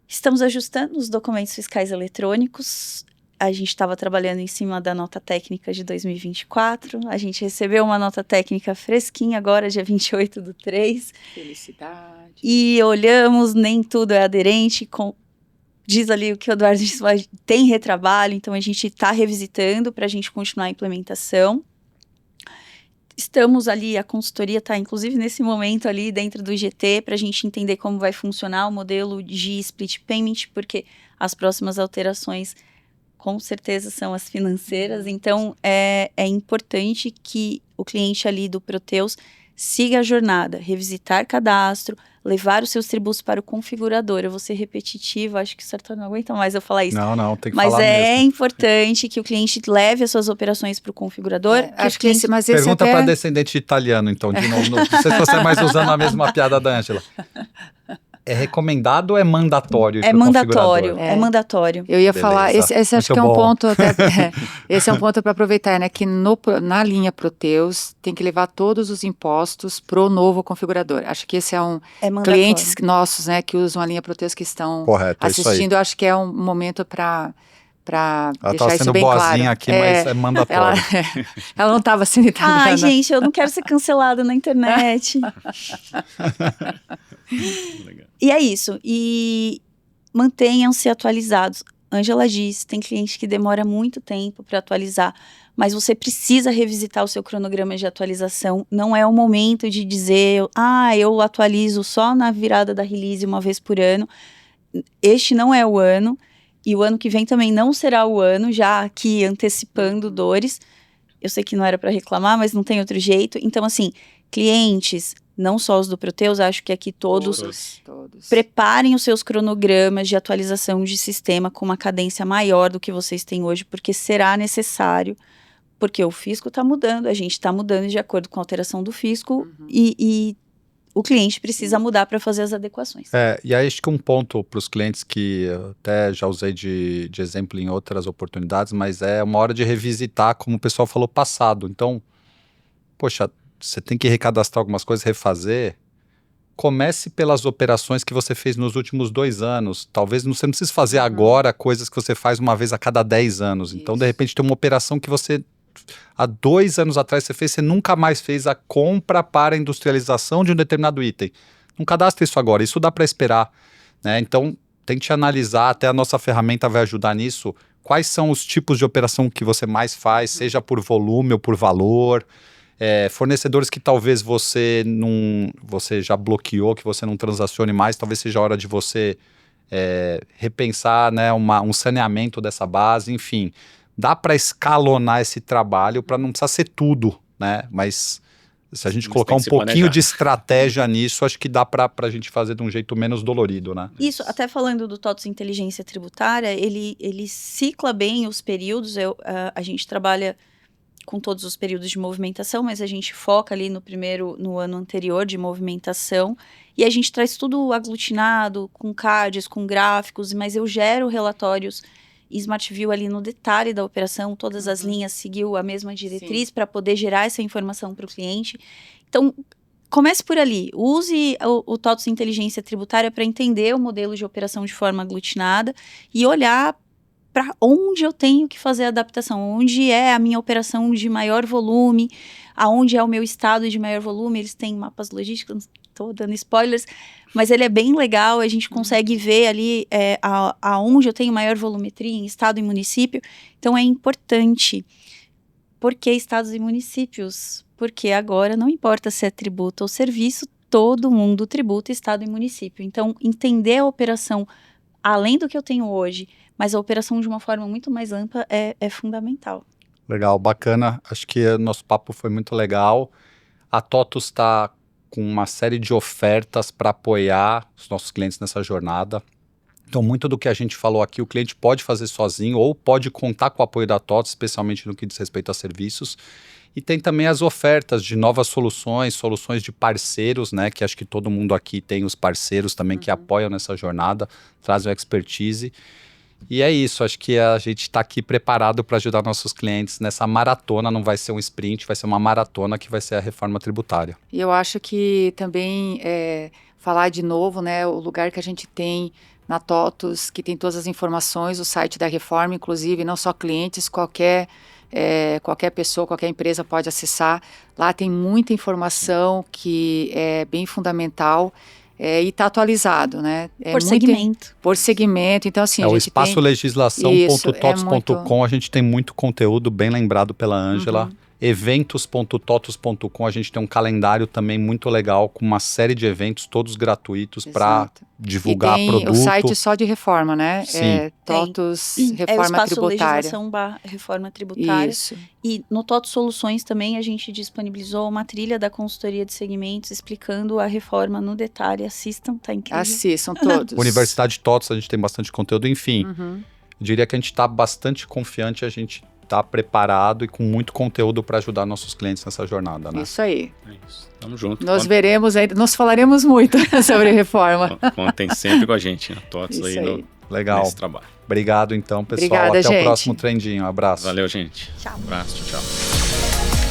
Estamos ajustando os documentos fiscais eletrônicos. A gente estava trabalhando em cima da nota técnica de 2024. A gente recebeu uma nota técnica fresquinha agora, dia 28/3. Felicidade. E olhamos, nem tudo é aderente. diz ali o que o Eduardo disse, tem retrabalho, então a gente está revisitando para a gente continuar a implementação. Estamos ali, a consultoria está inclusive nesse momento ali dentro do IGT para a gente entender como vai funcionar o modelo de split payment, porque as próximas alterações com certeza são as financeiras, então é importante que o cliente ali do Proteus siga a jornada, revisitar cadastro, levar os seus tributos para o configurador. Eu vou ser repetitiva, acho que o Sartori não aguenta mais eu falar isso. Não, tem que mas falar é mesmo. importante que o cliente leve as suas operações para o configurador. Acho que esse, mas esse Pergunta até... para descendente italiano, então, de novo. Não sei se você é mais usando a mesma piada da Ângela. É recomendado ou é mandatório? É mandatório, É. é mandatório. Eu ia Beleza. falar, esse acho Muito que é um bom. ponto até, esse é um ponto para aproveitar, né, que na linha Proteus tem que levar todos os impostos pro novo configurador. Acho que esse é um É mandatório. clientes nossos, né, que usam a linha Proteus que estão Correto, é isso aí. assistindo, eu acho que é um momento para Ela deixar estava isso sendo bem boazinha claro. aqui, mas é mandatório. Ela não estava sendo italiana. Ai, gente, eu não quero ser cancelada na internet. Legal. E é isso. E mantenham-se atualizados. Ângela diz, tem cliente que demora muito tempo para atualizar, mas você precisa revisitar o seu cronograma de atualização. Não é o momento de dizer, eu atualizo só na virada da release uma vez por ano. Este não é o ano, e o ano que vem também não será o ano, já aqui antecipando dores. Eu sei que não era para reclamar, mas não tem outro jeito. Então, assim, clientes, não só os do Proteus, acho que aqui todos preparem os seus cronogramas de atualização de sistema com uma cadência maior do que vocês têm hoje, porque será necessário, porque o fisco está mudando, a gente está mudando de acordo com a alteração do fisco e o cliente precisa mudar para fazer as adequações. E aí acho que um ponto para os clientes que eu até já usei de exemplo em outras oportunidades, mas é uma hora de revisitar, como o pessoal falou, passado. Então, poxa, você tem que recadastrar algumas coisas, refazer. Comece pelas operações que você fez nos últimos 2 anos. Talvez você não precise fazer agora coisas que você faz uma vez a cada 10 anos. Então, de repente, tem uma operação que você, há 2 anos atrás você fez, você nunca mais fez a compra para a industrialização de um determinado item. Não cadastre isso agora, isso dá para esperar, né? Então, tente analisar, até a nossa ferramenta vai ajudar nisso, quais são os tipos de operação que você mais faz, seja por volume ou por valor. Fornecedores que talvez você já bloqueou, que você não transacione mais, talvez seja a hora de você repensar, né, um saneamento dessa base, enfim. Dá para escalonar esse trabalho para não precisar ser tudo, né? Mas se a gente colocar um pouquinho de estratégia nisso, acho que dá para a gente fazer de um jeito menos dolorido, né? Isso, até falando do TOTVS Inteligência Tributária, ele cicla bem os períodos, a gente trabalha com todos os períodos de movimentação, mas a gente foca ali no ano anterior de movimentação, e a gente traz tudo aglutinado, com cards, com gráficos, mas eu gero relatórios Smart View ali no detalhe da operação, todas as linhas seguiu a mesma diretriz para poder gerar essa informação para o cliente. Então, comece por ali, use o TOTVS Inteligência Tributária para entender o modelo de operação de forma aglutinada e olhar para onde eu tenho que fazer a adaptação, onde é a minha operação de maior volume, aonde é o meu estado de maior volume. Eles têm mapas logísticos, não estou dando spoilers, mas ele é bem legal, a gente consegue ver ali aonde eu tenho maior volumetria em estado e município. Então é importante. Por que estados e municípios? Porque agora não importa se é tributo ou serviço, todo mundo tributa estado e município. Então entender a operação além do que eu tenho hoje, mas a operação de uma forma muito mais ampla é fundamental. Legal, bacana. Acho que o nosso papo foi muito legal. A TOTVS está com uma série de ofertas para apoiar os nossos clientes nessa jornada. Então, muito do que a gente falou aqui, o cliente pode fazer sozinho ou pode contar com o apoio da TOTVS, especialmente no que diz respeito a serviços. E tem também as ofertas de novas soluções de parceiros, né? Que acho que todo mundo aqui tem os parceiros também que apoiam nessa jornada, trazem expertise. E é isso, acho que a gente está aqui preparado para ajudar nossos clientes nessa maratona, não vai ser um sprint, vai ser uma maratona que vai ser a reforma tributária. E eu acho que também falar de novo, né, o lugar que a gente tem na TOTVS, que tem todas as informações, o site da reforma, inclusive, não só clientes, qualquer pessoa, qualquer empresa pode acessar. Lá tem muita informação que é bem fundamental. e está atualizado, né? Por segmento. Por segmento, então assim, a o gente espaço tem... legislação.totos.com, a gente tem muito conteúdo, bem lembrado pela Ângela. Uhum. Eventos.totos.com, a gente tem um calendário também muito legal, com uma série de eventos, todos gratuitos, para divulgar e tem produto. o site só de reforma, né? Sim. TOTOS É o Reforma espaço Tributária. legislação/reforma tributária. Isso. E no TOTOS Soluções também a gente disponibilizou uma trilha da consultoria de segmentos explicando a reforma no detalhe. Assistam, tá incrível. Assistam todos. Universidade TOTOS, a gente tem bastante conteúdo, enfim. Uhum. Diria que a gente está bastante confiante, a gente está preparado e com muito conteúdo para ajudar nossos clientes nessa jornada, né? Isso aí. É isso. Tamo junto. Nós veremos ainda, nós falaremos muito sobre reforma. Contem sempre com a gente, né? TOTOS Isso aí Legal. nesse trabalho. Obrigado, então, pessoal. Obrigada, Até gente. o próximo Trendinho. Um abraço. Valeu, gente. Tchau. Um abraço, tchau.